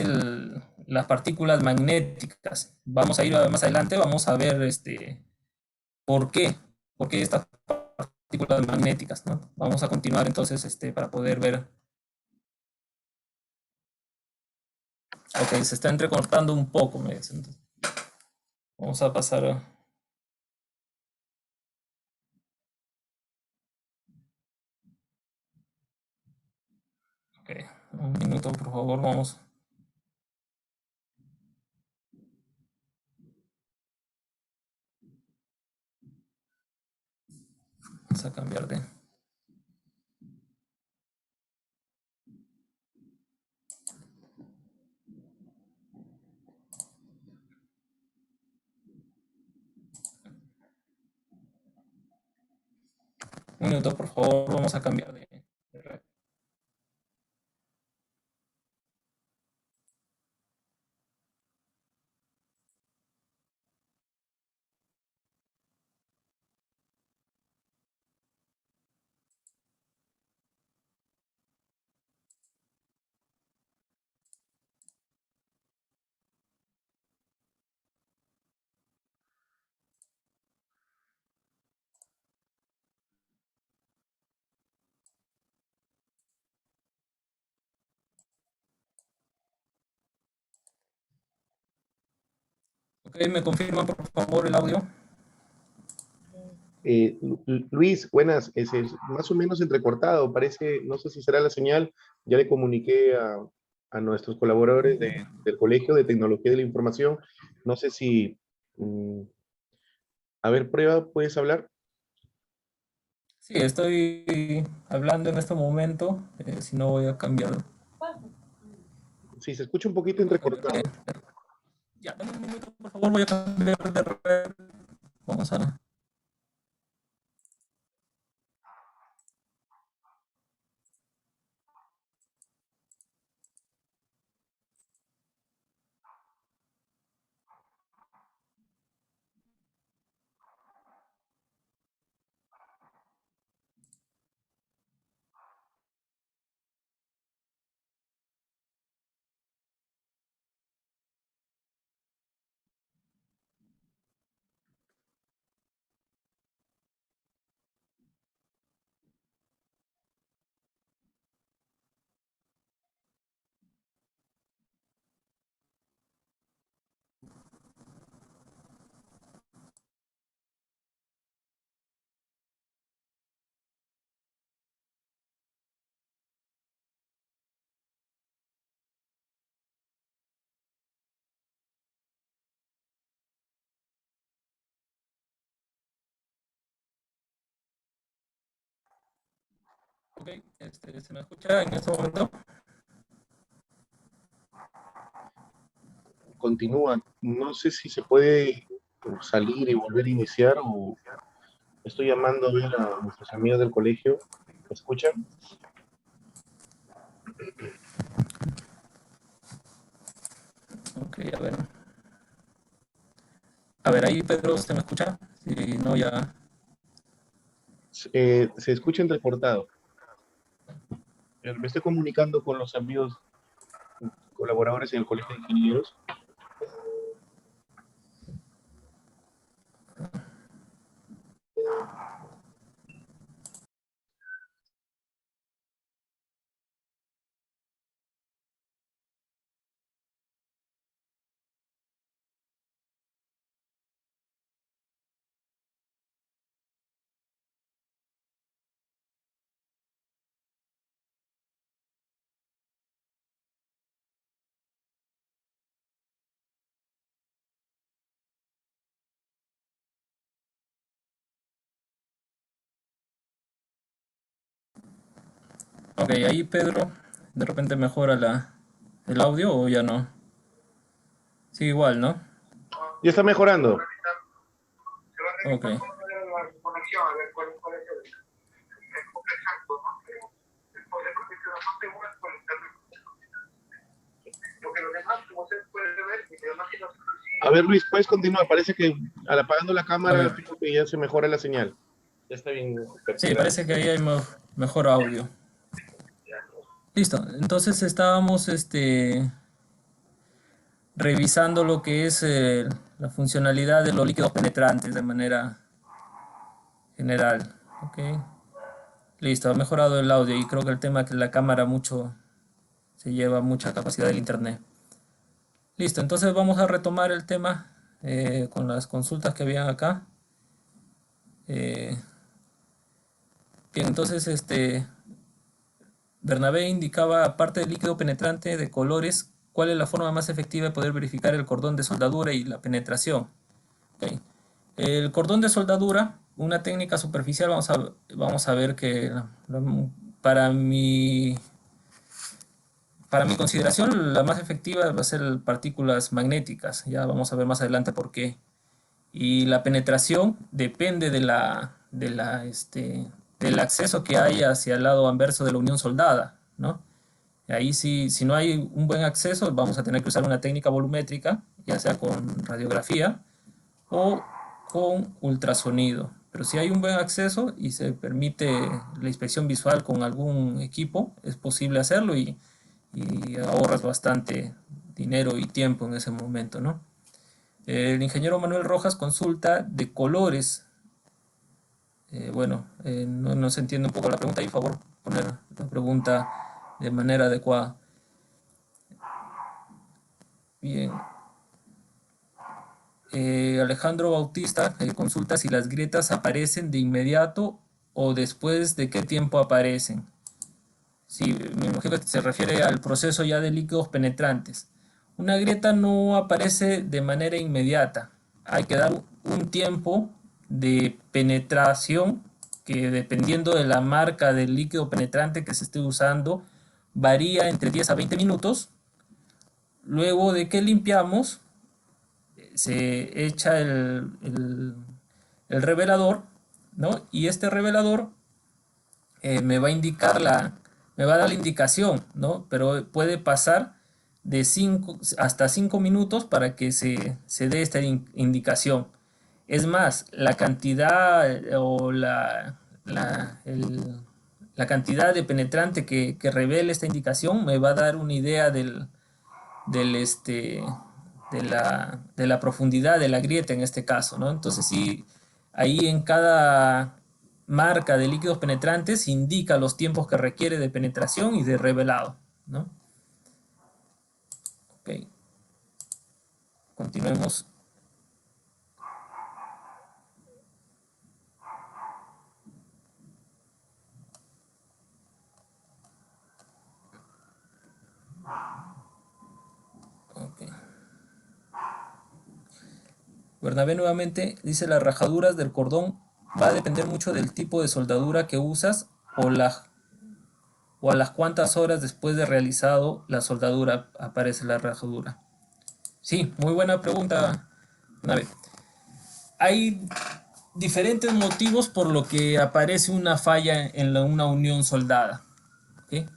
las partículas magnéticas. Vamos a ir más adelante, vamos a ver por qué, por qué estas partículas magnéticas, ¿no? Vamos a continuar entonces para poder ver. Ok, se está entrecortando un poco, me dicen. Vamos a pasar a... Ok, un minuto, por favor, vamos a cambiar de... Un minuto, por favor, vamos a cambiar de red. Ok, ¿me confirman por favor el audio? Luis, buenas, es más o menos entrecortado, parece, no sé si será la señal, ya le comuniqué a nuestros colaboradores del Colegio de Tecnología de la Información, no sé si, a ver, prueba, ¿puedes hablar? Sí, estoy hablando en este momento, si no voy a cambiar. Sí, se escucha un poquito Voy a cambiar entrecortado. ya, dame un minuto, por favor, voy a cambiar de red. Vamos a... Ok, ¿se me escucha en este momento? Continúa, no sé si se puede salir y volver a iniciar o estoy llamando a ver a nuestros amigos del colegio, ¿me escuchan? Ok, a ver. A ver, ahí Pedro, ¿se me escucha? Si no, ya... Se escucha entrecortado. Me estoy comunicando con los amigos colaboradores en el Colegio de Ingenieros. Ok, ahí Pedro, de repente mejora el audio o ya no. Sigue igual, ¿no? Ya está mejorando. Ok. A ver, Luis, puedes continuar. Parece que al apagando la A cámara, ver, fijo que ya se mejora la señal. Ya está bien. sí, parece que ahí hay mejor audio. Listo, entonces estábamos revisando lo que es la funcionalidad de los líquidos penetrantes de manera general. Ok, listo, ha mejorado el audio y creo que el tema que la cámara mucho se lleva mucha capacidad del internet. Listo, entonces vamos a retomar el tema con las consultas que habían acá. Eh, bien, entonces Bernabé indicaba, aparte del líquido penetrante de colores, cuál es la forma más efectiva de poder verificar el cordón de soldadura y la penetración. Okay. El cordón de soldadura, una técnica superficial, vamos a ver que para mi, para mi consideración la más efectiva va a ser partículas magnéticas. Ya vamos a ver más adelante por qué. Y la penetración depende del acceso que hay hacia el lado anverso de la unión soldada, ¿no? Ahí sí, si no hay un buen acceso, vamos a tener que usar una técnica volumétrica, ya sea con radiografía o con ultrasonido. Pero si hay un buen acceso y se permite la inspección visual con algún equipo, es posible hacerlo y ahorras bastante dinero y tiempo en ese momento, ¿no? El ingeniero Manuel Rojas consulta de colores. No se entiende un poco la pregunta, y por favor poner la pregunta de manera adecuada. Bien. Alejandro Bautista consulta si las grietas aparecen de inmediato o después de qué tiempo aparecen. Sí, me imagino que se refiere al proceso ya de líquidos penetrantes. Una grieta no aparece de manera inmediata. Hay que dar un tiempo de penetración que, dependiendo de la marca del líquido penetrante que se esté usando, varía entre 10 a 20 minutos. Luego de que limpiamos, se echa el revelador, ¿no? Y este revelador me va a indicar me va a dar la indicación, ¿no? Pero puede pasar de 5 hasta 5 minutos para que se dé esta indicación. Es más, la cantidad o la cantidad de penetrante que revele esta indicación me va a dar una idea del de la profundidad de la grieta en este caso, ¿no? Entonces sí, ahí en cada marca de líquidos penetrantes indica los tiempos que requiere de penetración y de revelado, ¿no? Ok, continuemos. Okay. Bernabé nuevamente dice: las rajaduras del cordón va a depender mucho del tipo de soldadura que usas o a las cuantas horas después de realizado la soldadura aparece la rajadura. Sí, muy buena pregunta, Bernabé. Hay diferentes motivos por lo que aparece una falla en una unión soldada. ¿Okay?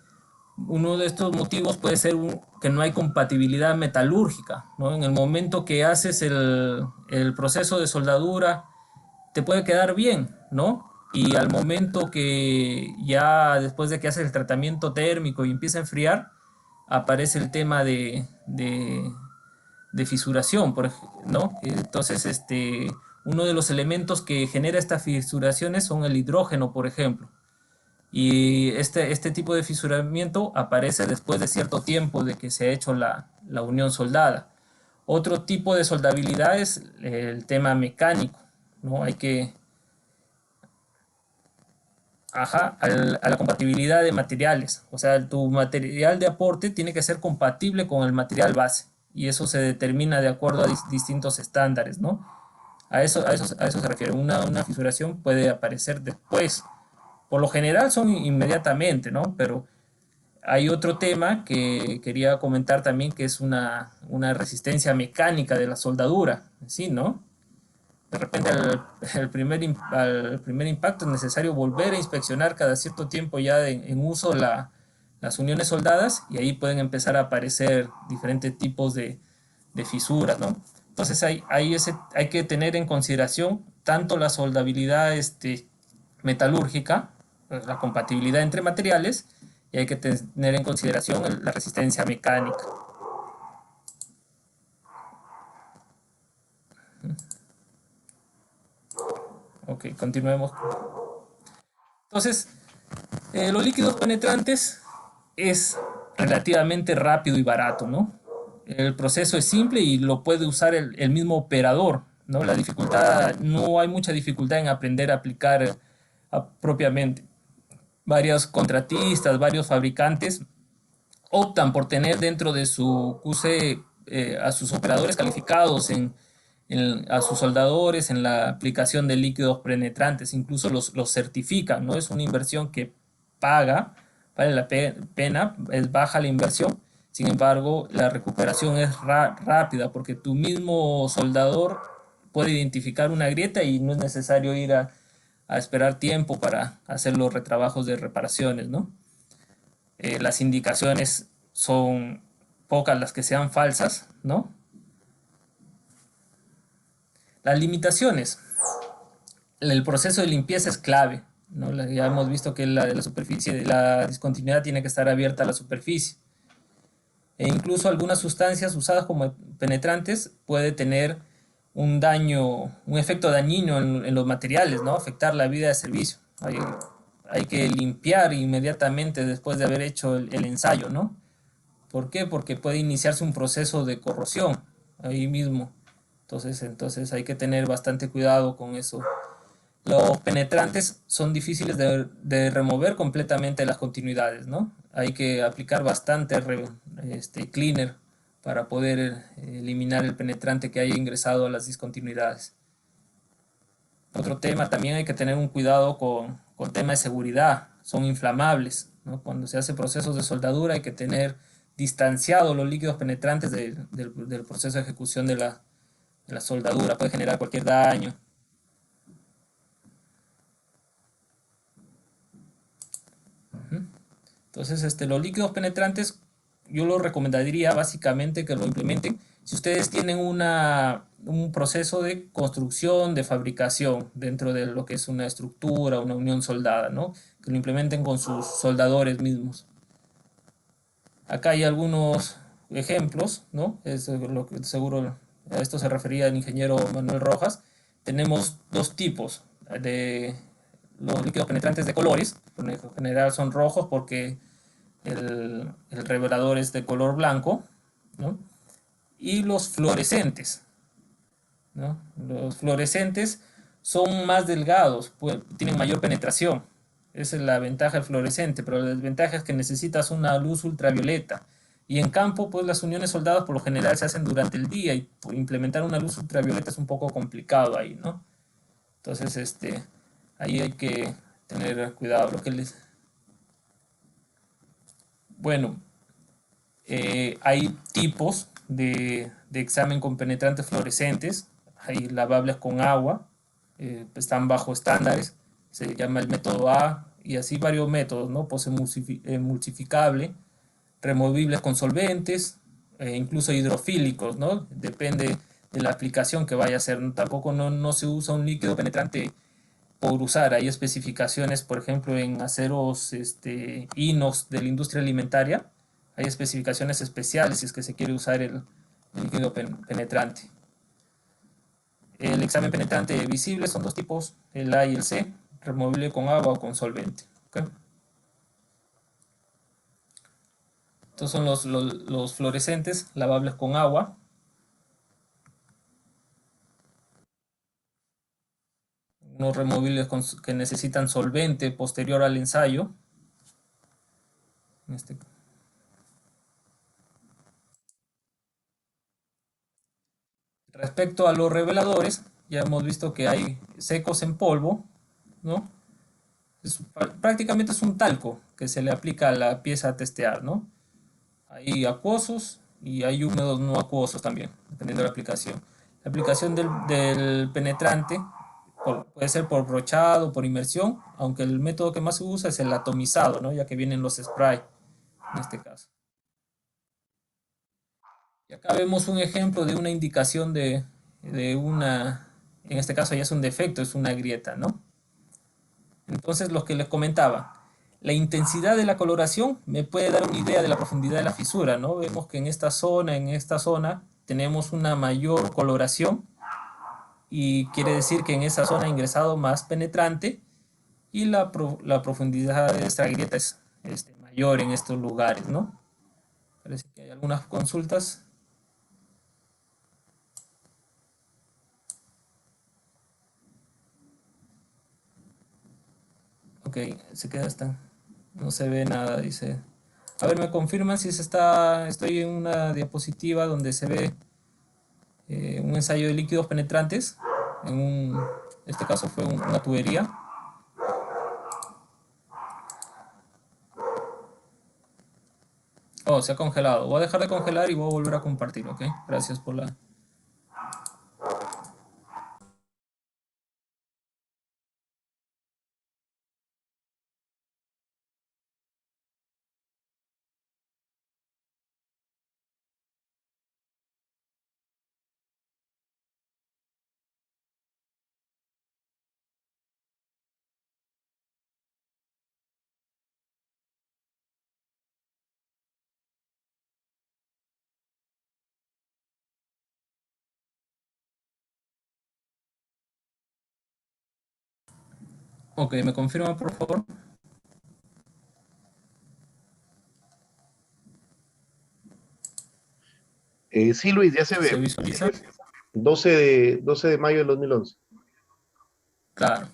Uno de estos motivos puede ser que no hay compatibilidad metalúrgica, ¿no? En el momento que haces el proceso de soldadura, te puede quedar bien, ¿no? Y al momento que ya después de que haces el tratamiento térmico y empieza a enfriar, aparece el tema de fisuración, ¿no? Entonces, uno de los elementos que genera estas fisuraciones son el hidrógeno, por ejemplo. Y este tipo de fisuramiento aparece después de cierto tiempo de que se ha hecho la unión soldada. Otro tipo de soldabilidad es el tema mecánico, ¿no? Hay que, a la compatibilidad de materiales. O sea, tu material de aporte tiene que ser compatible con el material base. Y eso se determina de acuerdo a distintos estándares, ¿no? A eso se refiere. Una fisuración puede aparecer después. Por lo general son inmediatamente, ¿no? Pero hay otro tema que quería comentar también, que es una resistencia mecánica de la soldadura, ¿sí, no? De repente al primer impacto es necesario volver a inspeccionar cada cierto tiempo ya en uso las uniones soldadas, y ahí pueden empezar a aparecer diferentes tipos de fisuras, ¿no? Entonces hay que tener en consideración tanto la soldabilidad metalúrgica, la compatibilidad entre materiales, y hay que tener en consideración la resistencia mecánica. Ok, continuemos. Entonces, los líquidos penetrantes es relativamente rápido y barato, ¿no? El proceso es simple y lo puede usar el mismo operador, ¿no? No hay mucha dificultad en aprender a aplicar propiamente. Varios contratistas, varios fabricantes optan por tener dentro de su QC a sus operadores calificados a sus soldadores en la aplicación de líquidos penetrantes, incluso los certifican, ¿no? Es una inversión que paga, vale la pena, es baja la inversión, sin embargo la recuperación es rápida porque tu mismo soldador puede identificar una grieta y no es necesario ir a esperar tiempo para hacer los retrabajos de reparaciones, ¿no? Las indicaciones son pocas las que sean falsas, ¿no? Las limitaciones. El proceso de limpieza es clave, ¿no? Ya hemos visto que la superficie, la discontinuidad tiene que estar abierta a la superficie. E incluso algunas sustancias usadas como penetrantes puede tener un efecto dañino en los materiales, ¿no? Afectar la vida de servicio. Hay que limpiar inmediatamente después de haber hecho el ensayo, ¿no? ¿Por qué? Porque puede iniciarse un proceso de corrosión ahí mismo. Entonces hay que tener bastante cuidado con eso. Los penetrantes son difíciles de remover completamente las continuidades, ¿no? Hay que aplicar bastante cleaner para poder eliminar el penetrante que haya ingresado a las discontinuidades. Otro tema, también hay que tener un cuidado con tema de seguridad, son inflamables, ¿no? Cuando se hace procesos de soldadura hay que tener distanciado los líquidos penetrantes del proceso de ejecución de la soldadura, puede generar cualquier daño. Entonces, los líquidos penetrantes, yo lo recomendaría básicamente que lo implementen si ustedes tienen un proceso de construcción, de fabricación dentro de lo que es una estructura, una unión soldada, ¿no? Que lo implementen con sus soldadores mismos. Acá hay algunos ejemplos, ¿no? Es lo que seguro a esto se refería el ingeniero Manuel Rojas. Tenemos dos tipos de los líquidos penetrantes de colores. En general son rojos porque el revelador es de color blanco, ¿no? Y los fluorescentes, ¿no? Los fluorescentes son más delgados, pues, tienen mayor penetración. Esa es la ventaja del fluorescente, pero la desventaja es que necesitas una luz ultravioleta. Y en campo, pues las uniones soldadas por lo general se hacen durante el día y implementar una luz ultravioleta es un poco complicado ahí, ¿no? Entonces, ahí hay que tener cuidado. Bueno, hay tipos de examen con penetrantes fluorescentes, hay lavables con agua, están bajo estándares, se llama el método A y así varios métodos, ¿no? Emulsificable, removibles con solventes, incluso hidrofílicos, ¿no? Depende de la aplicación que vaya a hacer. Tampoco no se usa un líquido penetrante por usar. Hay especificaciones, por ejemplo, en aceros inox de la industria alimentaria. Hay especificaciones especiales si es que se quiere usar el líquido penetrante. El examen penetrante visible son dos tipos, el A y el C, removible con agua o con solvente. ¿Okay? Estos son los fluorescentes lavables con agua. Unos removibles que necesitan solvente posterior al ensayo. En este Respecto a los reveladores, ya hemos visto que hay secos en polvo, ¿no? Prácticamente es un talco que se le aplica a la pieza a testear, ¿no? Hay acuosos y hay húmedos no acuosos también, dependiendo de la aplicación. La aplicación del penetrante puede ser por brochado, por inmersión, aunque el método que más se usa es el atomizado, ¿no? Ya que vienen los spray en este caso. Y acá vemos un ejemplo de una indicación de una, en este caso ya es un defecto, es una grieta, ¿no? Entonces, lo que les comentaba, la intensidad de la coloración me puede dar una idea de la profundidad de la fisura, ¿no? Vemos que en esta zona, tenemos una mayor coloración y quiere decir que en esa zona ha ingresado más penetrante y la profundidad de esta grieta es mayor en estos lugares, ¿no? Parece que hay algunas consultas. Ok, se queda hasta. No se ve nada, dice. A ver, me confirman si estoy en una diapositiva donde se ve un ensayo de líquidos penetrantes. En este caso fue una tubería. Oh, se ha congelado. Voy a dejar de congelar y voy a volver a compartir, ¿ok? Gracias por la. Ok, ¿me confirma por favor? Sí, Luis, ya se ¿Se ve. visualiza? 12 de mayo del 2011. Claro.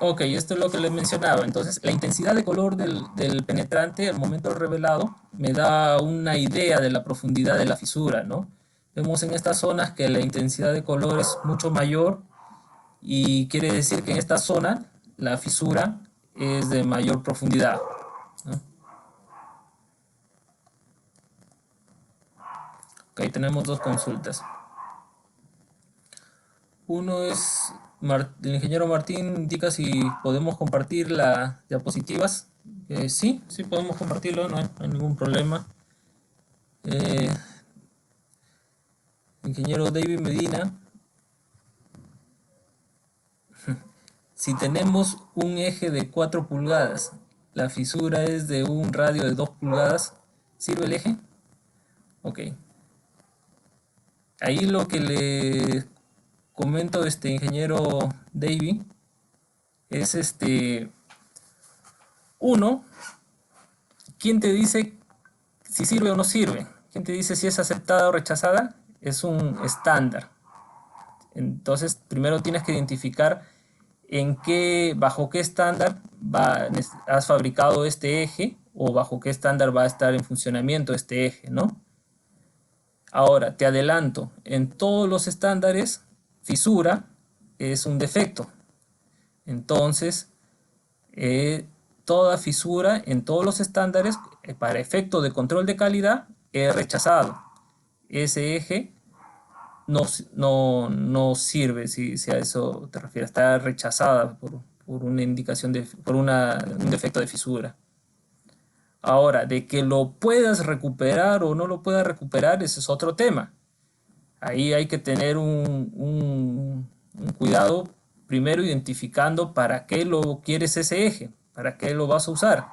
Ok, esto es lo que les mencionaba. Entonces, la intensidad de color del penetrante al momento revelado me da una idea de la profundidad de la fisura, ¿no? Vemos en estas zonas que la intensidad de color es mucho mayor y quiere decir que en esta zona la fisura es de mayor profundidad, ¿no? Ok, tenemos dos consultas. Uno es, el ingeniero Martín indica si podemos compartir las diapositivas. Sí, sí podemos compartirlo, no hay ningún problema. Eh, ingeniero David Medina, si tenemos un eje de 4 pulgadas, la fisura es de un radio de 2 pulgadas, ¿sirve el eje? Ok. Ahí lo que le comento ingeniero David es uno, ¿quién te dice si sirve o no sirve? ¿Quién te dice si es aceptada o rechazada? Es un estándar. Entonces, primero tienes que identificar bajo qué estándar has fabricado este eje o bajo qué estándar va a estar en funcionamiento este eje, ¿no? Ahora, te adelanto, en todos los estándares, fisura es un defecto. Entonces, toda fisura en todos los estándares, para efecto de control de calidad, es rechazado. Ese eje no sirve, si a eso te refieres, está rechazada por una indicación por un defecto de fisura. Ahora, de que lo puedas recuperar o no lo puedas recuperar, ese es otro tema. Ahí hay que tener un cuidado, primero identificando para qué lo quieres ese eje, para qué lo vas a usar.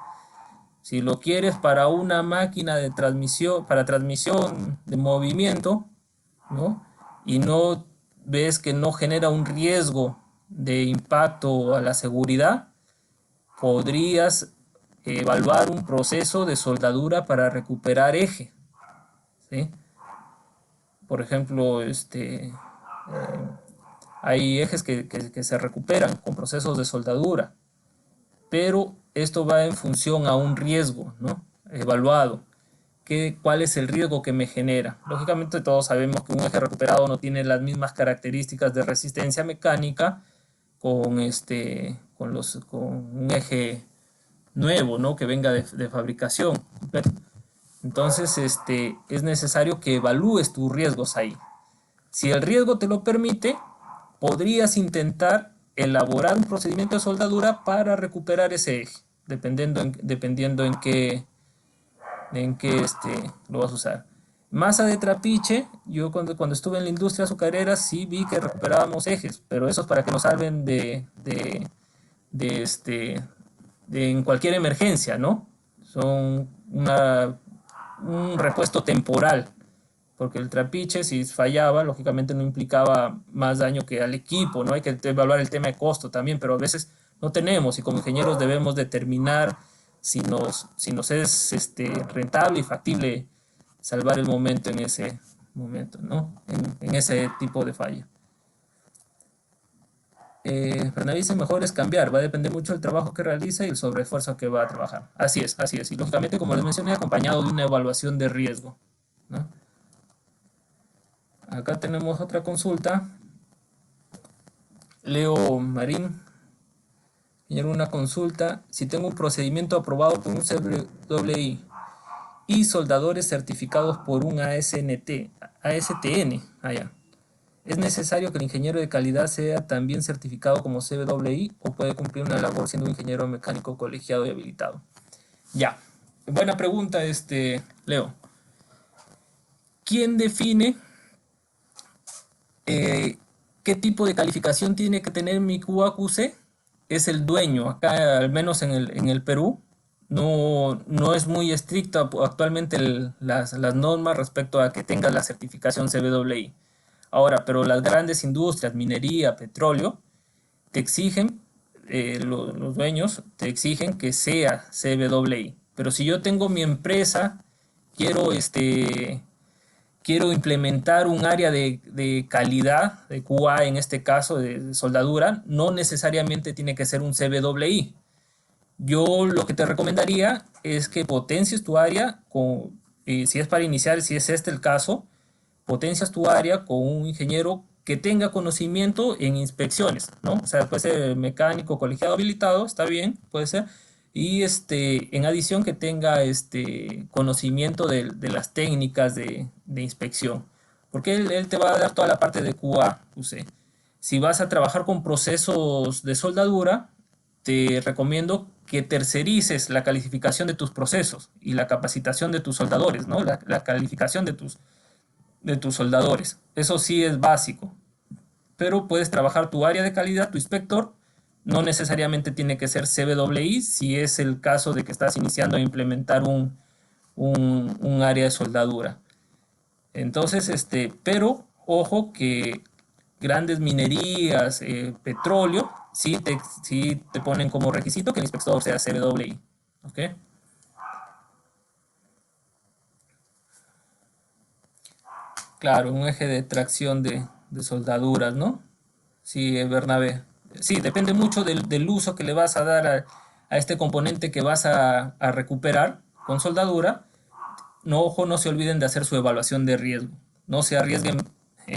Si lo quieres para una máquina de transmisión, para transmisión de movimiento, ¿no? Y no ves que no genera un riesgo de impacto a la seguridad, podrías evaluar un proceso de soldadura para recuperar eje, ¿sí? Por ejemplo, hay ejes que se recuperan con procesos de soldadura, pero esto va en función a un riesgo, ¿no? Evaluado. ¿Cuál es el riesgo que me genera? Lógicamente todos sabemos que un eje recuperado no tiene las mismas características de resistencia mecánica con un eje nuevo, ¿no? Que venga de fabricación. Entonces, es necesario que evalúes tus riesgos ahí. Si el riesgo te lo permite, podrías intentar elaborar un procedimiento de soldadura para recuperar ese eje, dependiendo en qué lo vas a usar. Masa de trapiche, yo cuando estuve en la industria azucarera sí vi que recuperábamos ejes, pero eso es para que nos salven de, este, en cualquier emergencia, ¿no? Son un repuesto temporal, porque el trapiche, si fallaba, lógicamente no implicaba más daño que al equipo, ¿no? Hay que evaluar el tema de costo también, pero a veces no tenemos y como ingenieros debemos determinar si nos es rentable y factible salvar el momento en ese momento, ¿no? En ese tipo de falla. Dice, mejor es cambiar, va a depender mucho del trabajo que realiza y el sobreesfuerzo que va a trabajar. Así es, así es. Y lógicamente, como les mencioné, acompañado de una evaluación de riesgo, ¿no? Acá tenemos otra consulta. Leo Marín, y una consulta. Si tengo un procedimiento aprobado por un CWI y soldadores certificados por un ASTN, allá. ¿Es necesario que el ingeniero de calidad sea también certificado como CWI o puede cumplir una labor siendo un ingeniero mecánico colegiado y habilitado? Ya, buena pregunta, Leo. ¿Quién define qué tipo de calificación tiene que tener mi QAQC? Es el dueño. Acá, al menos en el Perú, no es muy estricta actualmente las normas respecto a que tenga la certificación CWI. Ahora, pero las grandes industrias, minería, petróleo, te exigen, los dueños te exigen que sea CWI. Pero si yo tengo mi empresa, quiero quiero implementar un área de calidad, de QA en este caso, de soldadura, no necesariamente tiene que ser un CBWI. Yo lo que te recomendaría es que potencies tu área, si es para iniciar, si es este el caso, potencias tu área con un ingeniero que tenga conocimiento en inspecciones, ¿no? O sea, puede ser mecánico colegiado habilitado, está bien, puede ser. Y en adición que tenga conocimiento de las técnicas de inspección. Porque él te va a dar toda la parte de QA, QC. Si vas a trabajar con procesos de soldadura, te recomiendo que tercerices la calificación de tus procesos y la capacitación de tus soldadores, ¿no? La calificación de tus soldadores. Eso sí es básico, pero puedes trabajar tu área de calidad, tu inspector. No necesariamente tiene que ser CBWI si es el caso de que estás iniciando a implementar un área de soldadura. Entonces, pero ojo que grandes minerías, petróleo, sí te ponen como requisito que el inspector sea CBWI. ¿Ok? Claro, un eje de tracción de soldaduras, ¿no? Sí, Bernabé. Sí, depende mucho del uso que le vas a dar a este componente que vas a recuperar con soldadura. No, ojo, no se olviden de hacer su evaluación de riesgo. No se arriesguen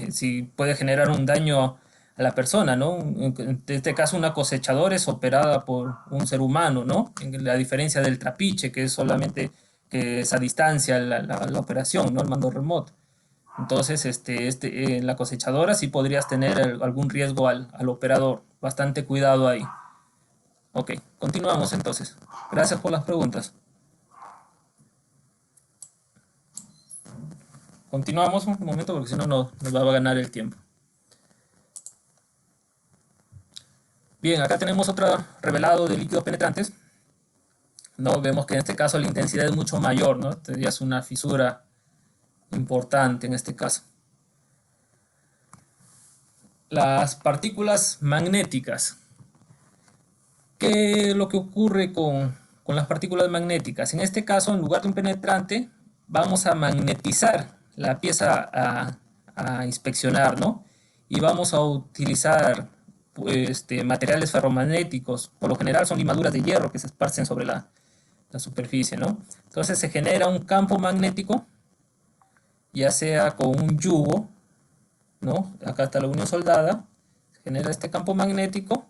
si puede generar un daño a la persona, ¿no? En este caso, una cosechadora es operada por un ser humano, ¿no? En la diferencia del trapiche, que es solamente que es a distancia la operación, ¿no? El mando remoto. Entonces, la cosechadora sí podrías tener algún riesgo al operador. Bastante cuidado ahí. Ok, continuamos entonces. Gracias por las preguntas. Continuamos un momento porque si no nos va a ganar el tiempo. Bien, acá tenemos otro revelado de líquidos penetrantes. No, vemos que en este caso la intensidad es mucho mayor, ¿no? Tendrías una fisura importante en este caso. Las partículas magnéticas. ¿Qué es lo que ocurre con las partículas magnéticas? En este caso, en lugar de un penetrante, vamos a magnetizar la pieza a inspeccionar, ¿no? Y vamos a utilizar materiales ferromagnéticos. Por lo general son limaduras de hierro que se esparcen sobre la superficie, ¿no? Entonces se genera un campo magnético, ya sea con un yugo, ¿no? Acá está la unión soldada, se genera este campo magnético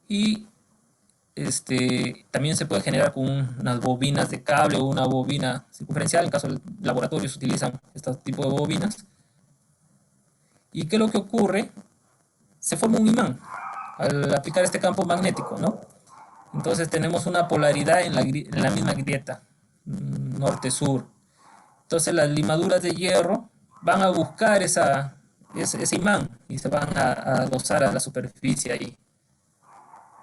y también se puede generar con unas bobinas de cable o una bobina circunferencial. En caso del laboratorio se utilizan este tipo de bobinas. ¿Y qué es lo que ocurre? Se forma un imán al aplicar este campo magnético, ¿no? Entonces tenemos una polaridad en la misma grieta, norte-sur. Entonces las limaduras de hierro van a buscar ese imán y se van a adosar a la superficie ahí,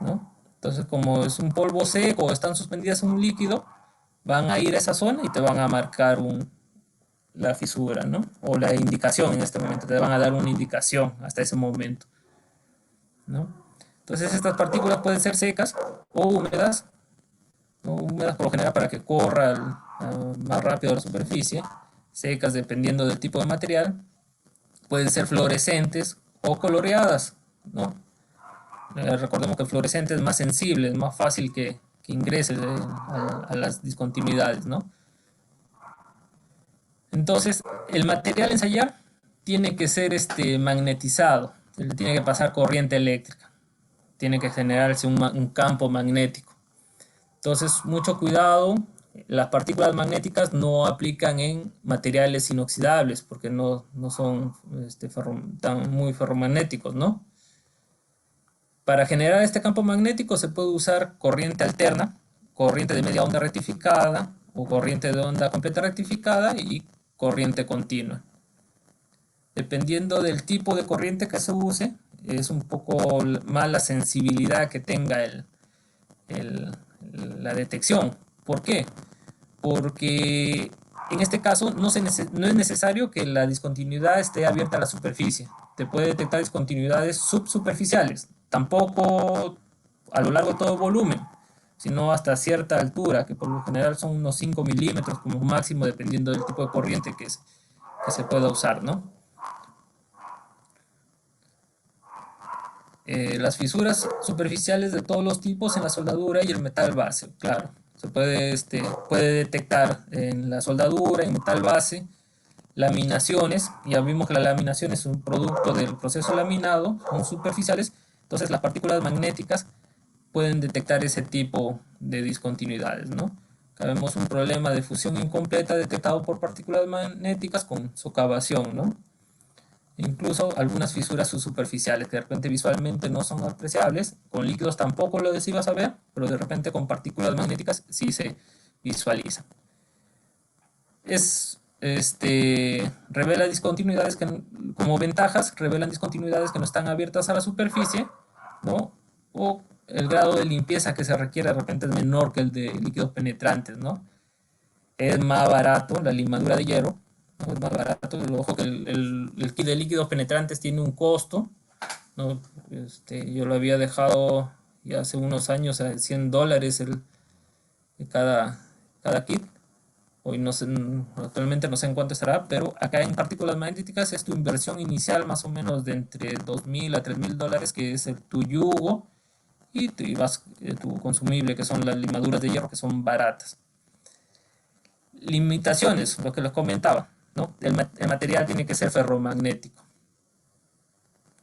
¿no? Entonces, como es un polvo seco o están suspendidas en un líquido, van a ir a esa zona y te van a marcar la fisura, ¿no? O la indicación en este momento, te van a dar una indicación hasta ese momento, ¿no? Entonces, estas partículas pueden ser secas o húmedas, ¿no? Húmedas por lo general para que corra más rápido la superficie, secas dependiendo del tipo de material, pueden ser fluorescentes o coloreadas, ¿no? Recordemos que el fluorescente es más sensible, es más fácil que ingrese a las discontinuidades, ¿no? Entonces, el material a ensayar tiene que ser magnetizado, se le tiene que pasar corriente eléctrica, tiene que generarse un campo magnético. Entonces, mucho cuidado, las partículas magnéticas no aplican en materiales inoxidables porque no son tan muy ferromagnéticos, ¿no? Para generar este campo magnético se puede usar corriente alterna, corriente de media onda rectificada o corriente de onda completa rectificada y corriente continua. Dependiendo del tipo de corriente que se use, es un poco más la sensibilidad que tenga la detección. ¿Por qué? Porque en este caso no es necesario que la discontinuidad esté abierta a la superficie. Te puede detectar discontinuidades subsuperficiales, tampoco a lo largo de todo el volumen, sino hasta cierta altura, que por lo general son unos 5 milímetros como máximo, dependiendo del tipo de corriente que se pueda usar, ¿no? Las fisuras superficiales de todos los tipos en la soldadura y el metal base, claro. Se puede detectar en la soldadura, en metal base, laminaciones. Ya vimos que la laminación es un producto del proceso laminado, son superficiales. Entonces las partículas magnéticas pueden detectar ese tipo de discontinuidades, ¿no? Acá vemos un problema de fusión incompleta detectado por partículas magnéticas con socavación, ¿no? Incluso algunas fisuras superficiales que de repente visualmente no son apreciables, con líquidos tampoco lo ibas a ver, pero de repente con partículas magnéticas sí se visualiza. Revela discontinuidades que, como ventajas, revelan discontinuidades que no están abiertas a la superficie, ¿no? O el grado de limpieza que se requiere de repente es menor que el de líquidos penetrantes, ¿no? Es más barato la limadura de hierro, ¿no? Es más barato. Ojo que el kit de líquidos penetrantes tiene un costo, ¿no? Yo lo había dejado ya hace unos años a $100 cada kit. Hoy no sé, actualmente no sé en cuánto estará, pero acá en partículas magnéticas es tu inversión inicial más o menos de entre $2,000 a $3,000, que es tu yugo y tu consumible, que son las limaduras de hierro, que son baratas. Limitaciones, lo que les comentaba, ¿no? El material tiene que ser ferromagnético,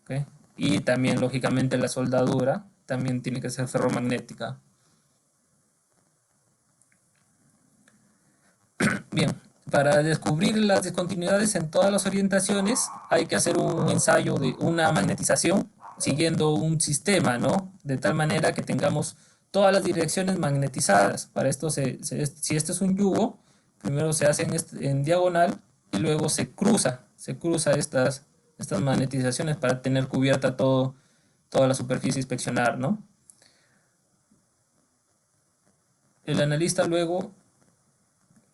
¿okay? Y también, lógicamente, la soldadura también tiene que ser ferromagnética. Bien, para descubrir las discontinuidades en todas las orientaciones hay que hacer un ensayo de una magnetización siguiendo un sistema, ¿no? De tal manera que tengamos todas las direcciones magnetizadas. Para esto, si este es un yugo, primero se hace en diagonal y luego se cruza estas magnetizaciones para tener cubierta toda la superficie a inspeccionar, ¿no? El analista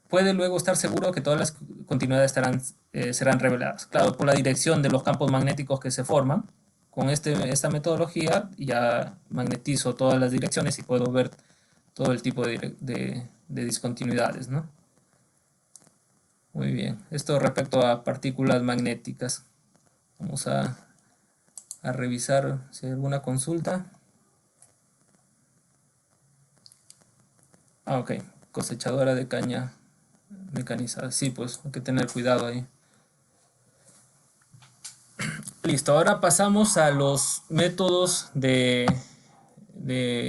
puede luego estar seguro que todas las continuidades serán reveladas. Claro, por la dirección de los campos magnéticos que se forman. Con esta metodología ya magnetizo todas las direcciones y puedo ver todo el tipo de discontinuidades, ¿no? Muy bien. Esto respecto a partículas magnéticas. Vamos a revisar si hay alguna consulta. Ok. Cosechadora de caña mecanizada. Sí, pues hay que tener cuidado ahí. Listo, ahora pasamos a los métodos de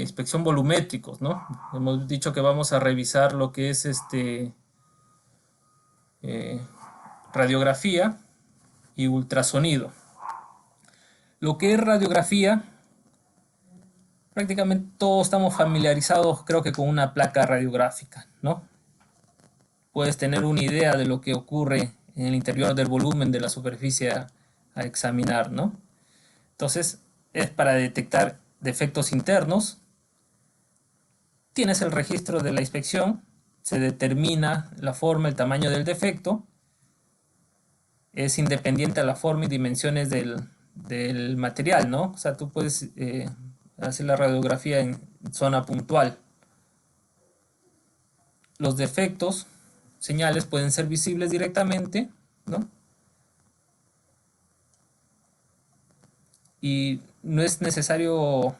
inspección volumétricos, ¿no? Hemos dicho que vamos a revisar lo que es eh, radiografía y ultrasonido. Lo que es radiografía, prácticamente todos estamos familiarizados, creo que con una placa radiográfica, ¿no? Puedes tener una idea de lo que ocurre en el interior del volumen de la superficie a examinar, ¿no? Entonces, es para detectar defectos internos. Tienes el registro de la inspección, se determina la forma, el tamaño del defecto, es independiente a la forma y dimensiones del material, ¿no? O sea, tú puedes hacer la radiografía en zona puntual. Los defectos, señales, pueden ser visibles directamente, ¿no? Y no es necesario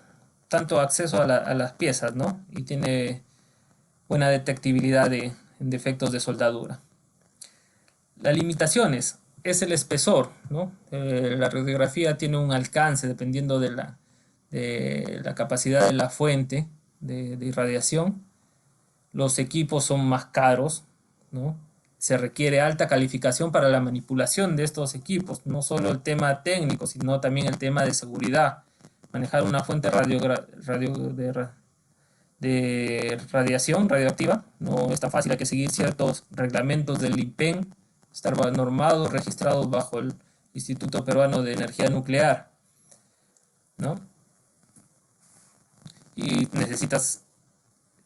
tanto acceso a las piezas, ¿no? Y tiene buena detectabilidad en defectos de soldadura. Las limitaciones es el espesor, ¿no? La radiografía tiene un alcance dependiendo de la capacidad de la fuente de irradiación. Los equipos son más caros, ¿no? Se requiere alta calificación para la manipulación de estos equipos, no solo el tema técnico, sino también el tema de seguridad. Manejar una fuente de radiación radioactiva no es tan fácil, hay que seguir ciertos reglamentos del IPEN, estar normados, registrados bajo el Instituto Peruano de Energía Nuclear, ¿no? Y necesitas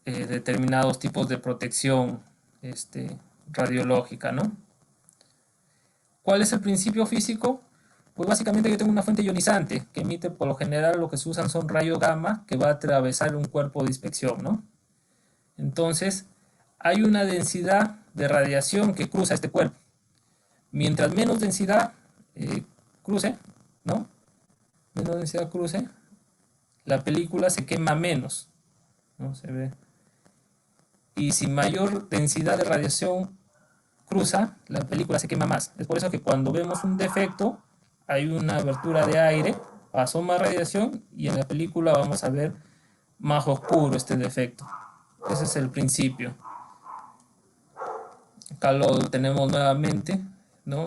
determinados tipos de protección radiológica, ¿no? ¿Cuál es el principio físico? Pues básicamente yo tengo una fuente ionizante que emite, por lo general lo que se usan son rayos gamma que va a atravesar un cuerpo de inspección, ¿no? Entonces hay una densidad de radiación que cruza este cuerpo. Mientras menos densidad cruce, ¿no? Menos densidad cruce, la película se quema menos, ¿no? Se ve. Y si mayor densidad de radiación cruza, la película se quema más. Es por eso que cuando vemos un defecto, hay una abertura de aire, pasó más radiación y en la película vamos a ver más oscuro este defecto. Ese es el principio. Acá lo tenemos nuevamente, ¿no?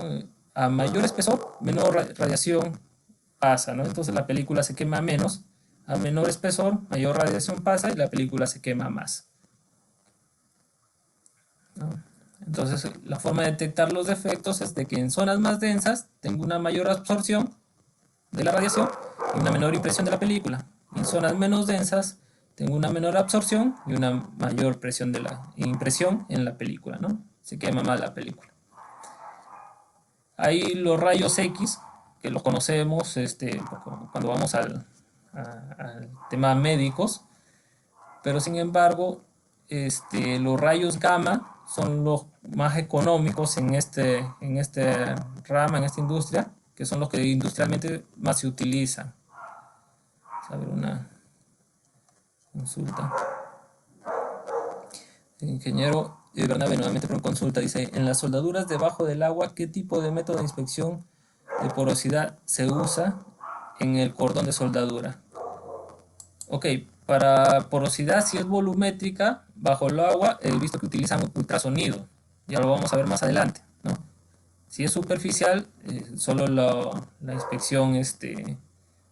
A mayor espesor, menor radiación pasa, ¿no? Entonces la película se quema menos. A menor espesor, mayor radiación pasa y la película se quema más, ¿no? Entonces la forma de detectar los defectos es de que en zonas más densas tengo una mayor absorción de la radiación y una menor impresión de la película. En zonas menos densas tengo una menor absorción y una mayor presión de la impresión en la película, ¿no? Se quema más la película. Hay los rayos X, que los conocemos cuando vamos al tema médicos, pero sin embargo, los rayos gamma son los más económicos en este rama, en esta industria, que son los que industrialmente más se utilizan. Vamos a ver una consulta. El ingeniero Bernabé nuevamente por consulta dice, en las soldaduras debajo del agua, ¿qué tipo de método de inspección de porosidad se usa en el cordón de soldadura? Ok, para porosidad, si es volumétrica, bajo el agua, he visto que utilizan ultrasonido. Ya lo vamos a ver más adelante, ¿no? Si es superficial, solo la inspección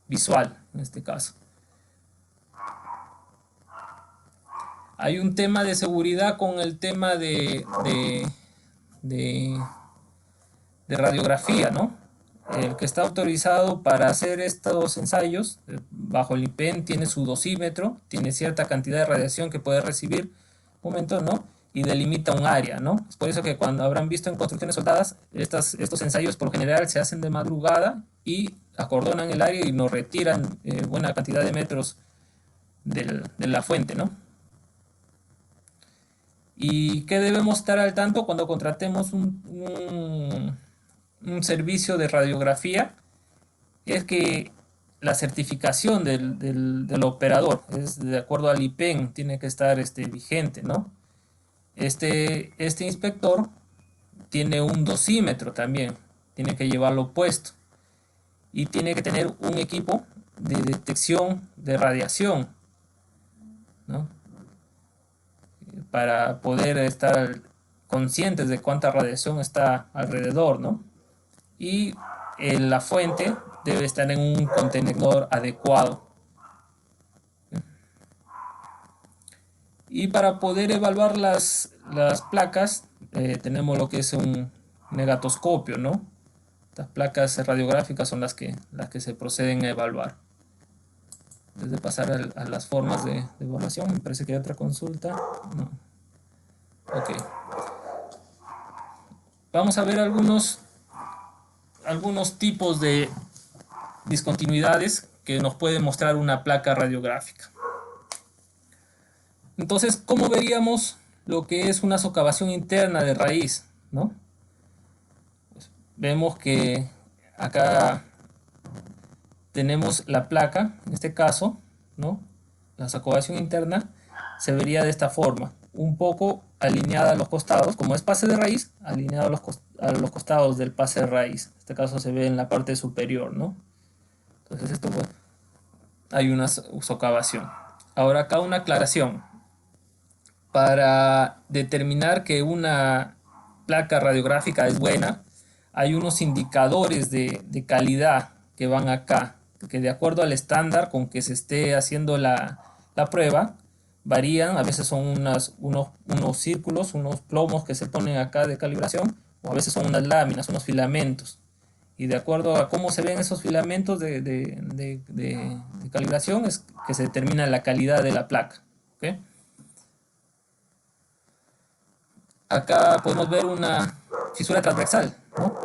visual, en este caso. Hay un tema de seguridad con el tema de, de radiografía, ¿no? El que está autorizado para hacer estos ensayos bajo el IPEN tiene su dosímetro, tiene cierta cantidad de radiación que puede recibir, un momento, ¿no? Y delimita un área, ¿no? Es por eso que cuando habrán visto en construcciones soldadas, estos ensayos por lo general se hacen de madrugada y acordonan el área y nos retiran buena cantidad de metros de la fuente, ¿no? ¿Y qué debemos estar al tanto cuando contratemos un servicio de radiografía? Es que la certificación del operador es de acuerdo al IPEN, tiene que estar vigente, ¿no? Este inspector tiene un dosímetro también, tiene que llevarlo puesto y tiene que tener un equipo de detección de radiación, ¿no? Para poder estar conscientes de cuánta radiación está alrededor, ¿no? Y la fuente debe estar en un contenedor adecuado. Y para poder evaluar las placas, tenemos lo que es un negatoscopio, ¿no? Las placas radiográficas son las que se proceden a evaluar. Desde pasar a las formas de evaluación, me parece que hay otra consulta. No. Ok. Vamos a ver algunos tipos de discontinuidades que nos puede mostrar una placa radiográfica. Entonces, ¿cómo veríamos lo que es una socavación interna de raíz, ¿no? Pues vemos que acá tenemos la placa, en este caso, ¿no? La socavación interna se vería de esta forma, un poco alineada a los costados, como es pase de raíz, alineada a los costados del pase de raíz. En este caso se ve en la parte superior, ¿no? Entonces esto pues, hay una socavación. Ahora acá una aclaración. Para determinar que una placa radiográfica es buena, hay unos indicadores de calidad que van acá, que de acuerdo al estándar con que se esté haciendo la prueba, varían, a veces son unos círculos, unos plomos que se ponen acá de calibración, o a veces son unas láminas, unos filamentos. Y de acuerdo a cómo se ven esos filamentos de calibración es que se determina la calidad de la placa. ¿Okay? Acá podemos ver una fisura transversal, ¿no?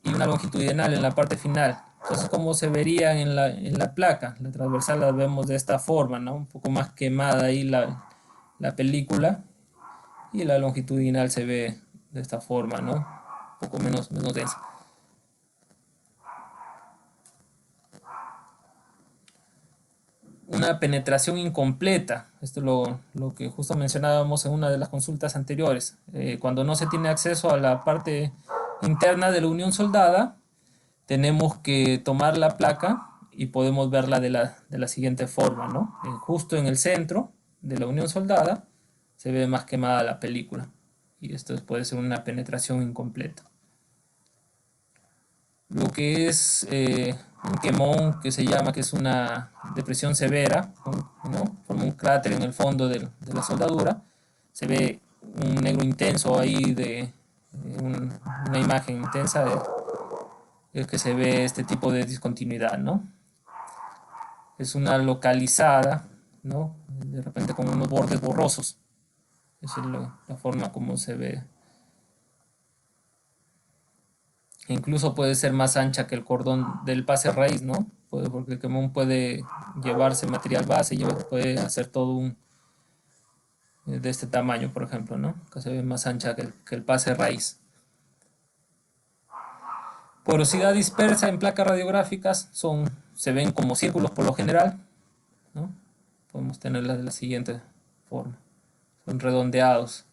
Y una longitudinal en la parte final. Entonces, ¿cómo se verían en la placa? La transversal la vemos de esta forma, ¿no? Un poco más quemada ahí la película. Y la longitudinal se ve de esta forma, ¿no? un poco menos densa. Una penetración incompleta, esto es lo que justo mencionábamos en una de las consultas anteriores, cuando no se tiene acceso a la parte interna de la unión soldada, tenemos que tomar la placa y podemos verla de la siguiente forma, ¿no? Justo en el centro de la unión soldada se ve más quemada la película, y esto puede ser una penetración incompleta. Lo que es un quemón que se llama, que es una depresión severa, ¿no? Forma un cráter en el fondo de la soldadura, se ve un negro intenso ahí una imagen intensa de que se ve este tipo de discontinuidad, ¿no? Es una localizada, ¿no? De repente con unos bordes borrosos. Esa es la forma como se ve. Incluso puede ser más ancha que el cordón del pase raíz, ¿no? Porque el quemón puede llevarse material base, puede hacer todo de este tamaño, por ejemplo, ¿no? Que se ve más ancha que el pase raíz. Porosidad dispersa en placas radiográficas se ven como círculos por lo general, ¿no? Podemos tenerlas de la siguiente forma. Son redondeados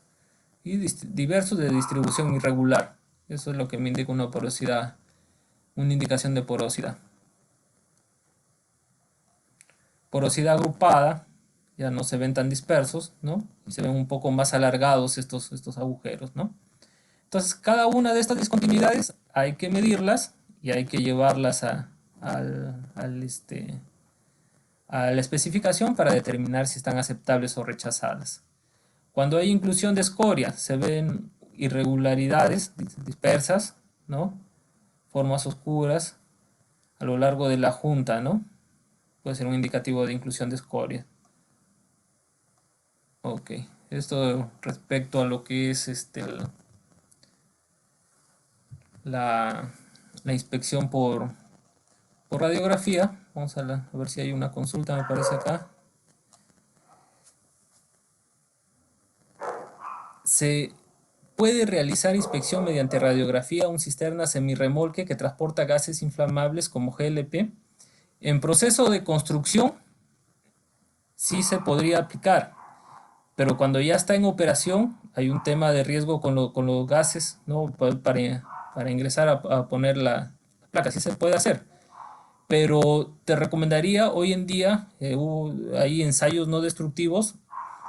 y diversos de distribución irregular. Eso es lo que me indica una porosidad, una indicación de porosidad. Porosidad agrupada, ya no se ven tan dispersos, ¿no? Y se ven un poco más alargados estos agujeros, ¿no? Entonces, cada una de estas discontinuidades hay que medirlas y hay que llevarlas a la especificación para determinar si están aceptables o rechazadas. Cuando hay inclusión de escoria, se ven irregularidades dispersas, ¿no? Formas oscuras a lo largo de la junta, ¿no? Puede ser un indicativo de inclusión de escoria. Ok, esto respecto a lo que es la inspección por radiografía. Vamos a ver si hay una consulta, me parece acá. Se puede realizar inspección mediante radiografía a un cisterna semirremolque que transporta gases inflamables como GLP. En proceso de construcción sí se podría aplicar, pero cuando ya está en operación hay un tema de riesgo con los gases, ¿no? Para ingresar a poner la placa. Sí se puede hacer, pero te recomendaría hoy en día, hay ensayos no destructivos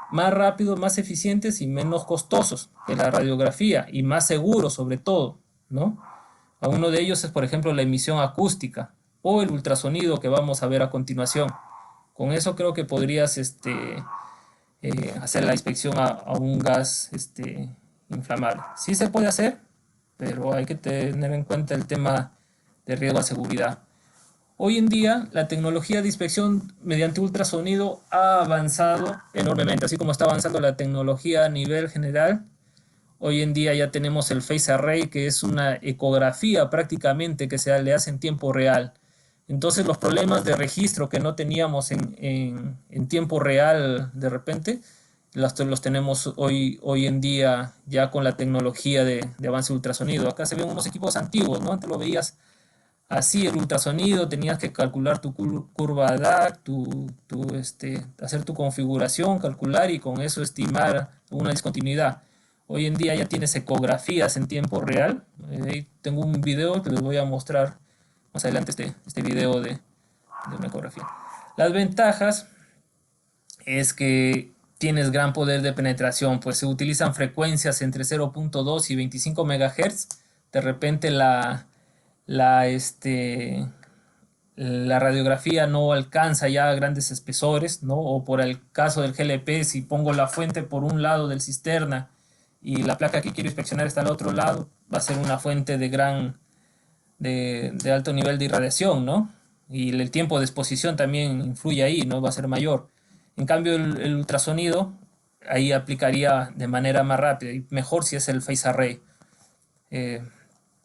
más rápidos, más eficientes y menos costosos que la radiografía, y más seguros sobre todo, ¿no? Uno de ellos es, por ejemplo, la emisión acústica o el ultrasonido que vamos a ver a continuación. Con eso creo que podrías hacer la inspección a un gas inflamable. Sí se puede hacer, pero hay que tener en cuenta el tema de riesgo a seguridad. Hoy en día, la tecnología de inspección mediante ultrasonido ha avanzado enormemente, así como está avanzando la tecnología a nivel general. Hoy en día ya tenemos el Phase Array, que es una ecografía prácticamente que le hace en tiempo real. Entonces los problemas de registro que no teníamos en tiempo real de repente, los tenemos hoy en día ya con la tecnología de avance ultrasonido. Acá se ven unos equipos antiguos, ¿no? Antes lo veías así el ultrasonido, tenías que calcular tu curva DAC, hacer tu configuración, calcular y con eso estimar una discontinuidad. Hoy en día ya tienes ecografías en tiempo real. Tengo un video que les voy a mostrar más adelante, este video de una ecografía. Las ventajas es que tienes gran poder de penetración, pues se utilizan frecuencias entre 0.2 y 25 MHz. De repente la radiografía no alcanza ya grandes espesores, ¿no? O por el caso del GLP, si pongo la fuente por un lado del cisterna y la placa que quiero inspeccionar está al otro lado, va a ser una fuente de alto nivel de irradiación, ¿no? Y el tiempo de exposición también influye ahí, ¿no? Va a ser mayor. En cambio, el ultrasonido ahí aplicaría de manera más rápida y mejor si es el Phase Array.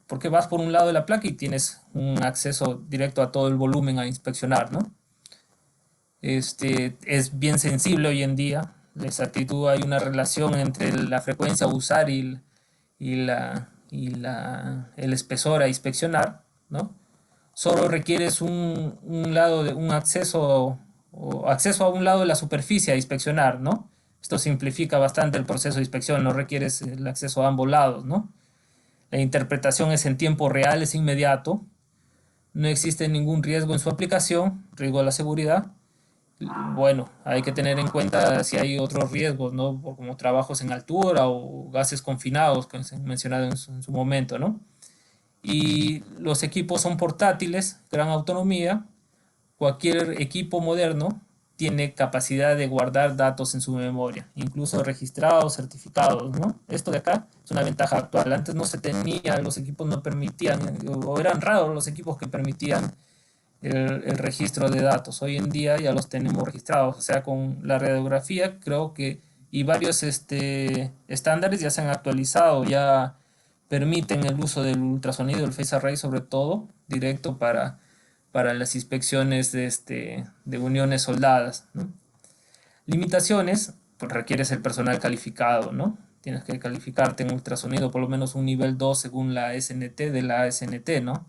Porque vas por un lado de la placa y tienes un acceso directo a todo el volumen a inspeccionar, ¿no? Es bien sensible hoy en día. La exactitud, hay una relación entre la frecuencia a usar y el espesor a inspeccionar, ¿no? Solo requieres un acceso o acceso a un lado de la superficie a inspeccionar, ¿no? Esto simplifica bastante el proceso de inspección, no requieres el acceso a ambos lados, ¿no? La interpretación es en tiempo real, es inmediato, no existe ningún riesgo en su aplicación, riesgo a la seguridad. Bueno, hay que tener en cuenta si hay otros riesgos, ¿no? Como trabajos en altura o gases confinados, que se han mencionado en su momento, ¿no? Y los equipos son portátiles, gran autonomía. Cualquier equipo moderno tiene capacidad de guardar datos en su memoria, incluso registrados, certificados, ¿no? Esto de acá es una ventaja actual. Antes no se tenía, los equipos no permitían, o eran raros los equipos que permitían el registro de datos. Hoy en día ya los tenemos registrados, o sea, con la radiografía creo que y varios estándares ya se han actualizado, ya permiten el uso del ultrasonido, el Phase Array sobre todo, directo para las inspecciones de uniones soldadas, ¿no? Limitaciones, pues requieres el personal calificado, ¿no? Tienes que calificarte en ultrasonido por lo menos un nivel 2 según la SNT de la ASNT, ¿no?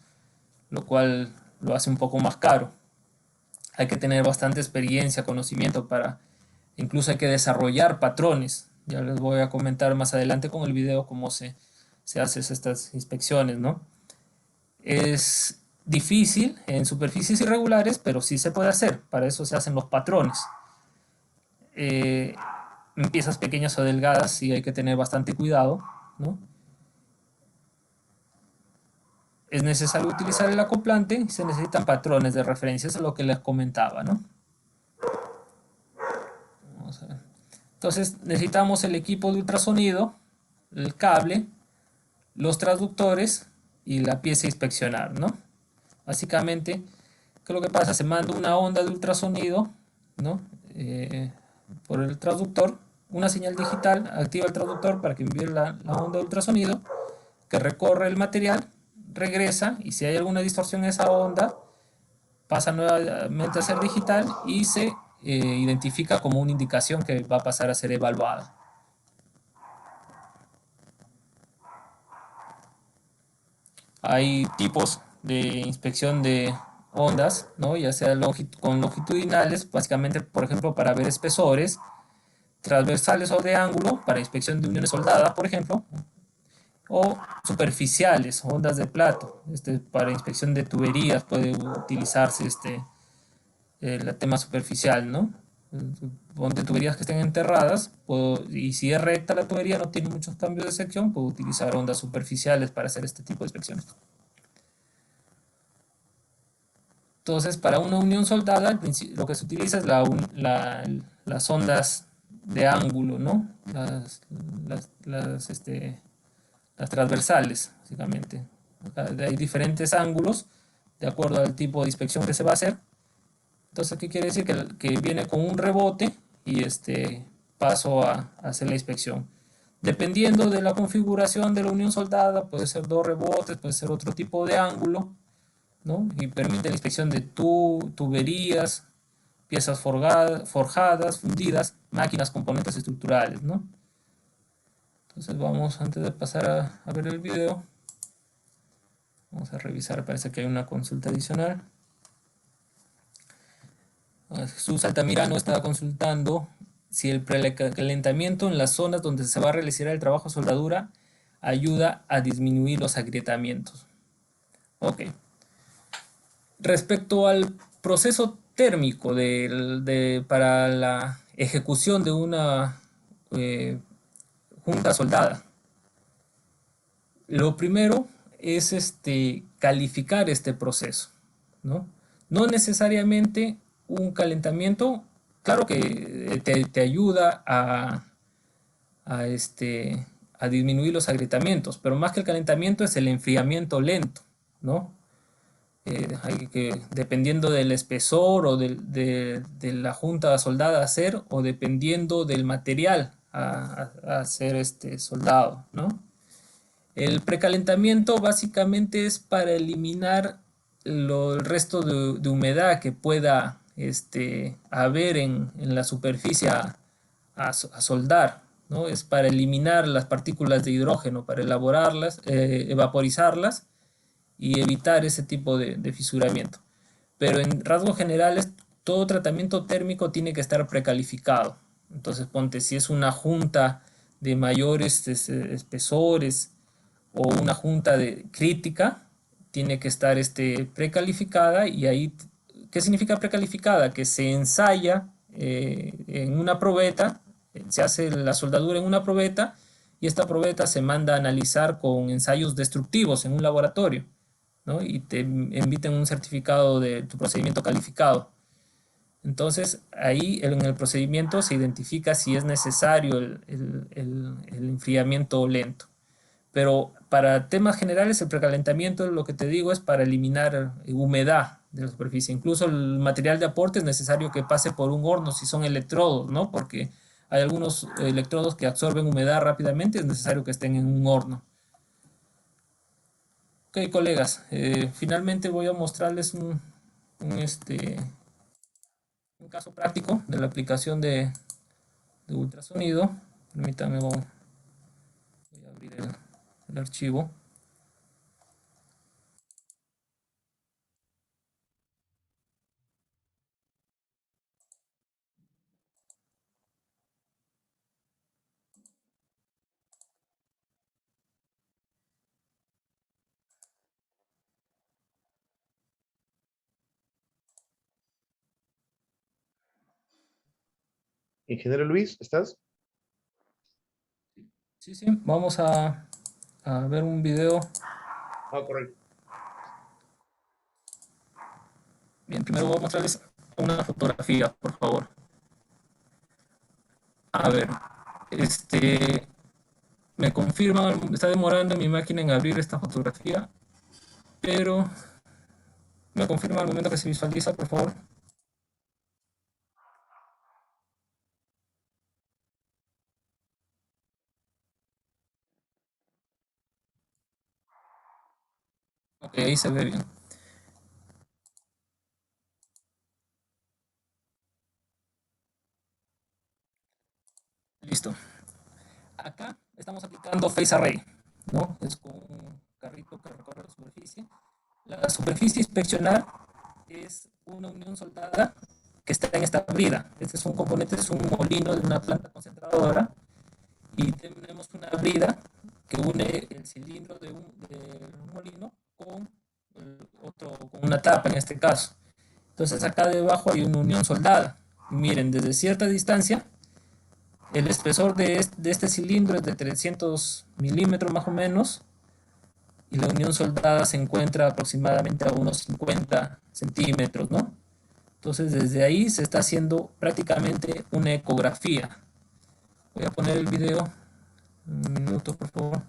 Lo cual lo hace un poco más caro. Hay que tener bastante experiencia, conocimiento para, incluso hay que desarrollar patrones. Ya les voy a comentar más adelante con el video cómo se hacen estas inspecciones, ¿no? Es difícil en superficies irregulares, pero sí se puede hacer. Para eso se hacen los patrones. En piezas pequeñas o delgadas sí hay que tener bastante cuidado, ¿no? Es necesario utilizar el acoplante y se necesitan patrones de referencia, eso es lo que les comentaba, ¿no? Vamos a ver. Entonces necesitamos el equipo de ultrasonido, el cable, los transductores y la pieza a inspeccionar, ¿no? Básicamente, ¿qué es lo que pasa? Se manda una onda de ultrasonido, ¿no? Por el transductor, una señal digital, activa el transductor para que envíe la onda de ultrasonido, que recorre el material, regresa, y si hay alguna distorsión en esa onda, pasa nuevamente a ser digital y se identifica como una indicación que va a pasar a ser evaluada. Hay tipos de inspección de ondas, ¿no? Ya sea con longitudinales, básicamente, por ejemplo, para ver espesores, transversales o de ángulo, para inspección de uniones soldadas, por ejemplo, o superficiales, ondas de plato, para inspección de tuberías puede utilizarse el tema superficial, ¿no? Donde tuberías que estén enterradas, y si es recta la tubería, no tiene muchos cambios de sección, puedo utilizar ondas superficiales para hacer este tipo de inspecciones. Entonces, para una unión soldada, lo que se utiliza es las ondas de ángulo, ¿no? Las transversales, básicamente. Hay diferentes ángulos de acuerdo al tipo de inspección que se va a hacer. Entonces, ¿qué quiere decir? Que viene con un rebote y paso a hacer la inspección. Dependiendo de la configuración de la unión soldada, puede ser dos rebotes, puede ser otro tipo de ángulo, ¿no? Y permite la inspección de tuberías, piezas forjadas, fundidas, máquinas, componentes estructurales, ¿no? Entonces vamos, antes de pasar a ver el video, vamos a revisar, parece que hay una consulta adicional. Jesús Altamirano está consultando si el precalentamiento en las zonas donde se va a realizar el trabajo de soldadura ayuda a disminuir los agrietamientos. Ok. Respecto al proceso térmico para la ejecución de una junta soldada, lo primero es calificar este proceso, ¿no? No necesariamente un calentamiento, claro que te ayuda a disminuir los agrietamientos, pero más que el calentamiento es el enfriamiento lento, ¿no? Dependiendo del espesor o de la junta soldada a hacer, o dependiendo del material a ser soldado, ¿no? El precalentamiento básicamente es para eliminar el resto de humedad que pueda haber en la superficie a soldar, ¿no? Es para eliminar las partículas de hidrógeno, para elaborarlas, evaporizarlas y evitar ese tipo de fisuramiento. Pero en rasgos generales, todo tratamiento térmico tiene que estar precalificado. Entonces, ponte, si es una junta de mayores espesores o una junta de crítica, tiene que estar precalificada y ahí, ¿qué significa precalificada? Que se ensaya en una probeta, se hace la soldadura en una probeta y esta probeta se manda a analizar con ensayos destructivos en un laboratorio, ¿no? Y te emiten un certificado de tu procedimiento calificado. Entonces, ahí en el procedimiento se identifica si es necesario el enfriamiento lento. Pero para temas generales, el precalentamiento, lo que te digo, es para eliminar humedad de la superficie. Incluso el material de aporte es necesario que pase por un horno si son electrodos, ¿no? Porque hay algunos electrodos que absorben humedad rápidamente, es necesario que estén en un horno. Ok, colegas, finalmente voy a mostrarles un caso práctico de la aplicación de ultrasonido. Permítanme, voy a abrir el archivo. Ingeniero Luis, ¿estás? Sí, sí, vamos a ver un video. Ah, correcto. Bien, primero voy a mostrarles una fotografía, por favor. A ver, me confirma, está demorando mi máquina en abrir esta fotografía, pero me confirma al momento que se visualiza, por favor. Ok, ahí se ve bien. Listo. Acá estamos aplicando Face Array, ¿no? Es con un carrito que recorre la superficie. La superficie a inspeccionar es una unión soldada que está en esta brida. Este es un componente, es un molino de una planta concentradora y tenemos una brida que une el cilindro de un molino con con una tapa en este caso. Entonces acá debajo hay una unión soldada. Miren, desde cierta distancia, el espesor de este cilindro es de 300 milímetros más o menos y la unión soldada se encuentra aproximadamente a unos 50 centímetros, ¿no? Entonces desde ahí se está haciendo prácticamente una ecografía. Voy a poner el video, un minuto por favor.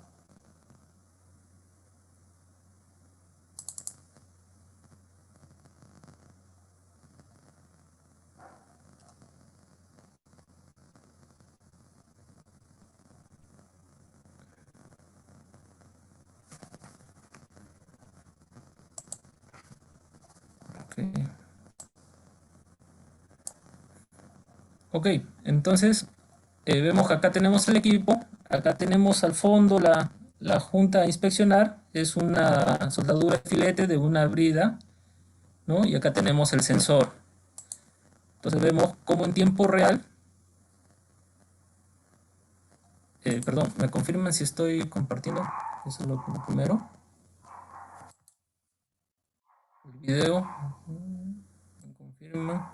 Okay. Ok, entonces vemos que acá tenemos el equipo, acá tenemos al fondo la junta a inspeccionar, es una soldadura de filete de una brida, ¿no? Y acá tenemos el sensor. Entonces vemos cómo en tiempo real, perdón, ¿me confirman si estoy compartiendo? Eso es lo primero. El video, ¿me confirman?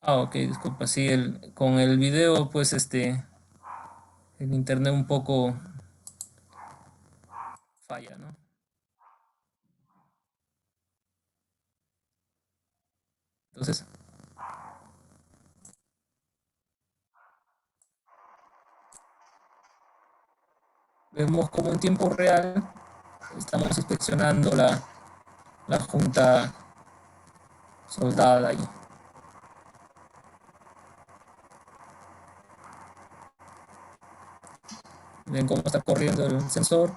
Ah, ok, disculpa, sí, con el video, pues el internet un poco falla, ¿no? Entonces, vemos como en tiempo real estamos inspeccionando la junta soldada ahí. Ven cómo está corriendo el sensor.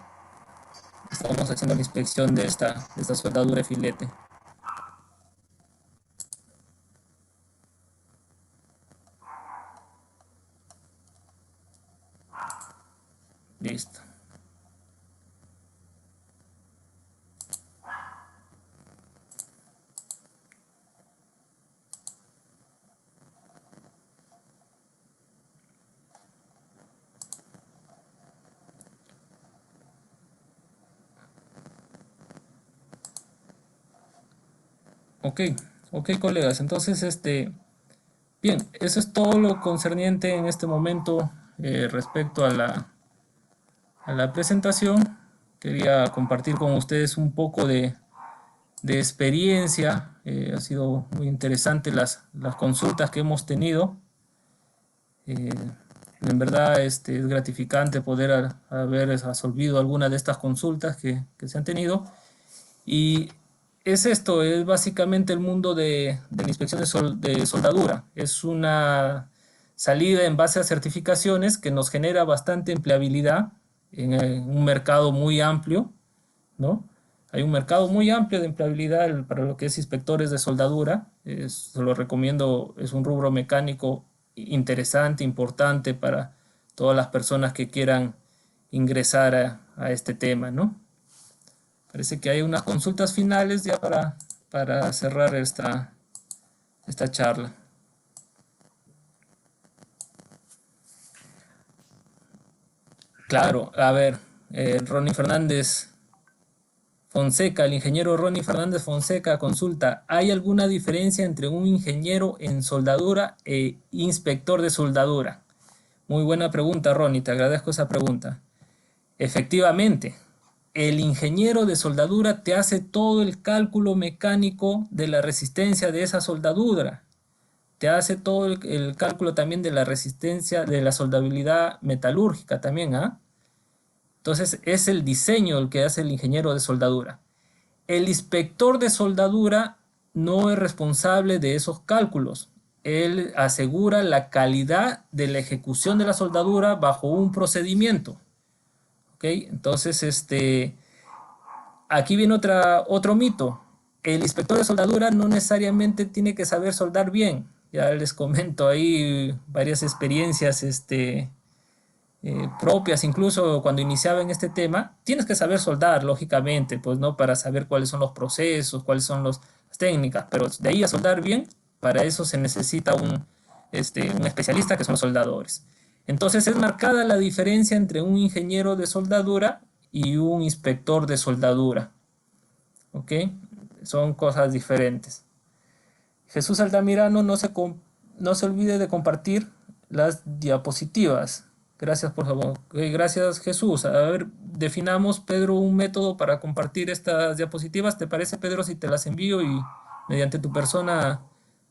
Estamos haciendo la inspección de esta soldadura de filete. Listo. Ok, ok, colegas. Entonces, bien, eso es todo lo concerniente en este momento respecto a la presentación. Quería compartir con ustedes un poco de experiencia. Ha sido muy interesante las consultas que hemos tenido. Eh, en verdad es gratificante poder haber resolvido algunas de estas consultas que se han tenido. Y es esto, es básicamente el mundo de la inspección de soldadura. Es una salida en base a certificaciones que nos genera bastante empleabilidad en un mercado muy amplio, ¿no? Hay un mercado muy amplio de empleabilidad para lo que es inspectores de soldadura. Se lo recomiendo, es un rubro mecánico interesante, importante para todas las personas que quieran ingresar a este tema, ¿no? Parece que hay unas consultas finales ya para cerrar esta charla. Claro, a ver, Ronnie Fernández Fonseca, el ingeniero Ronnie Fernández Fonseca consulta, ¿hay alguna diferencia entre un ingeniero en soldadura e inspector de soldadura? Muy buena pregunta, Ronnie, te agradezco esa pregunta. Efectivamente, el ingeniero de soldadura te hace todo el cálculo mecánico de la resistencia de esa soldadura. Te hace todo el cálculo también de la resistencia, de la soldabilidad metalúrgica también, ¿ah? Entonces es el diseño el que hace el ingeniero de soldadura. El inspector de soldadura no es responsable de esos cálculos. Él asegura la calidad de la ejecución de la soldadura bajo un procedimiento. ¿Ok? Entonces, aquí viene otro mito. El inspector de soldadura no necesariamente tiene que saber soldar bien. Ya les comento ahí varias experiencias propias, incluso cuando iniciaba en este tema. Tienes que saber soldar, lógicamente, pues no, para saber cuáles son los procesos, cuáles son las técnicas, pero de ahí a soldar bien, para eso se necesita un especialista que son los soldadores. Entonces es marcada la diferencia entre un ingeniero de soldadura y un inspector de soldadura. ¿Ok? Son cosas diferentes. Jesús Altamirano, no se olvide de compartir las diapositivas. Gracias, por favor. Gracias, Jesús. A ver, definamos, Pedro, un método para compartir estas diapositivas. ¿Te parece, Pedro, si te las envío y mediante tu persona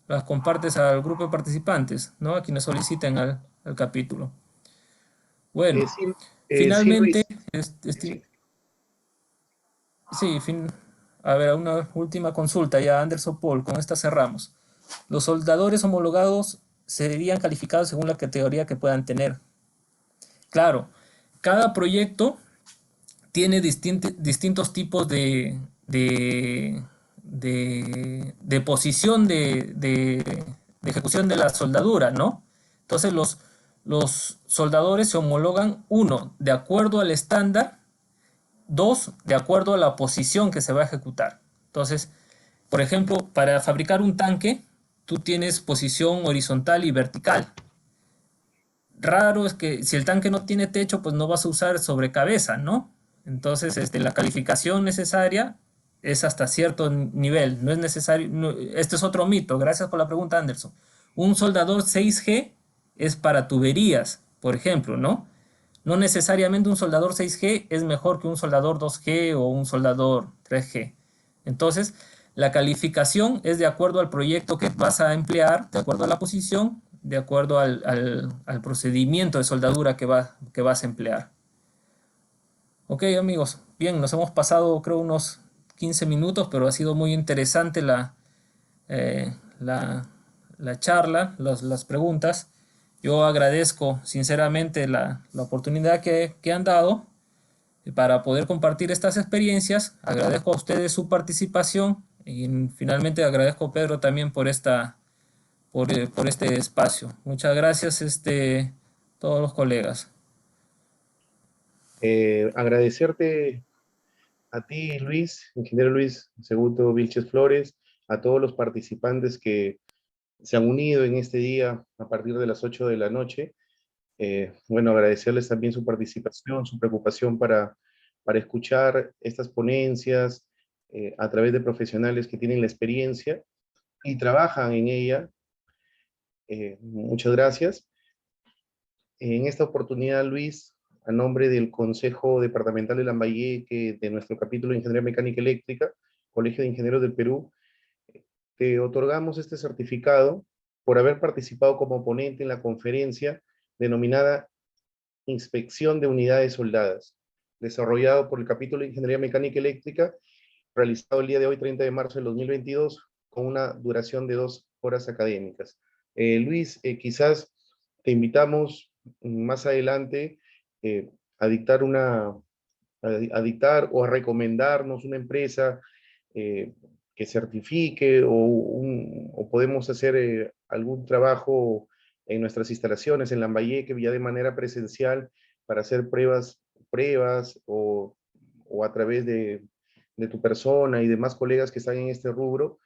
las compartes al grupo de participantes, ¿no? A quienes soliciten al capítulo. Bueno, Sí, sí, finalmente, Luis. Sí. sí, a ver, una última consulta ya, Anderson Paul, con esta cerramos. Los soldadores homologados serían calificados según la categoría que puedan tener. Claro, cada proyecto tiene distintos tipos de posición de ejecución de la soldadura, ¿no? Entonces los soldadores se homologan, uno, de acuerdo al estándar, dos, de acuerdo a la posición que se va a ejecutar. Entonces, por ejemplo, para fabricar un tanque, tú tienes posición horizontal y vertical. Raro es que si el tanque no tiene techo, pues no vas a usar sobre cabeza, ¿no? Entonces, la calificación necesaria es hasta cierto nivel. No es necesario. Este es otro mito. Gracias por la pregunta, Anderson. Un soldador 6G es para tuberías, por ejemplo, ¿no? No necesariamente un soldador 6G es mejor que un soldador 2G o un soldador 3G. Entonces, la calificación es de acuerdo al proyecto que vas a emplear, de acuerdo a la posición, de acuerdo al procedimiento de soldadura que vas a emplear. Ok, amigos. Bien, nos hemos pasado, creo, unos 15 minutos, pero ha sido muy interesante eh, la, la charla, las preguntas. Yo agradezco sinceramente la oportunidad que han dado para poder compartir estas experiencias. Agradezco a ustedes su participación y finalmente agradezco a Pedro también por este espacio. Muchas gracias, todos los colegas. Agradecerte a ti, Luis, ingeniero Luis Segundo Vilches Flores, a todos los participantes que se han unido en este día a partir de las 8 de la noche. Bueno, agradecerles también su participación, su preocupación para escuchar estas ponencias a través de profesionales que tienen la experiencia y trabajan en ella. Muchas gracias. En esta oportunidad, Luis, a nombre del Consejo Departamental de Lambayeque, de nuestro capítulo de Ingeniería Mecánica Eléctrica, Colegio de Ingenieros del Perú, te otorgamos este certificado por haber participado como ponente en la conferencia denominada Inspección de Unidades Soldadas, desarrollado por el capítulo de Ingeniería Mecánica Eléctrica, realizado el día de hoy, 30 de marzo del 2022, con una duración de 2 horas académicas. Luis, quizás te invitamos más adelante a dictar o a recomendarnos una empresa eh, que certifique o podemos hacer algún trabajo en nuestras instalaciones en Lambayeque ya de manera presencial para hacer pruebas o a través de tu persona y demás colegas que están en este rubro,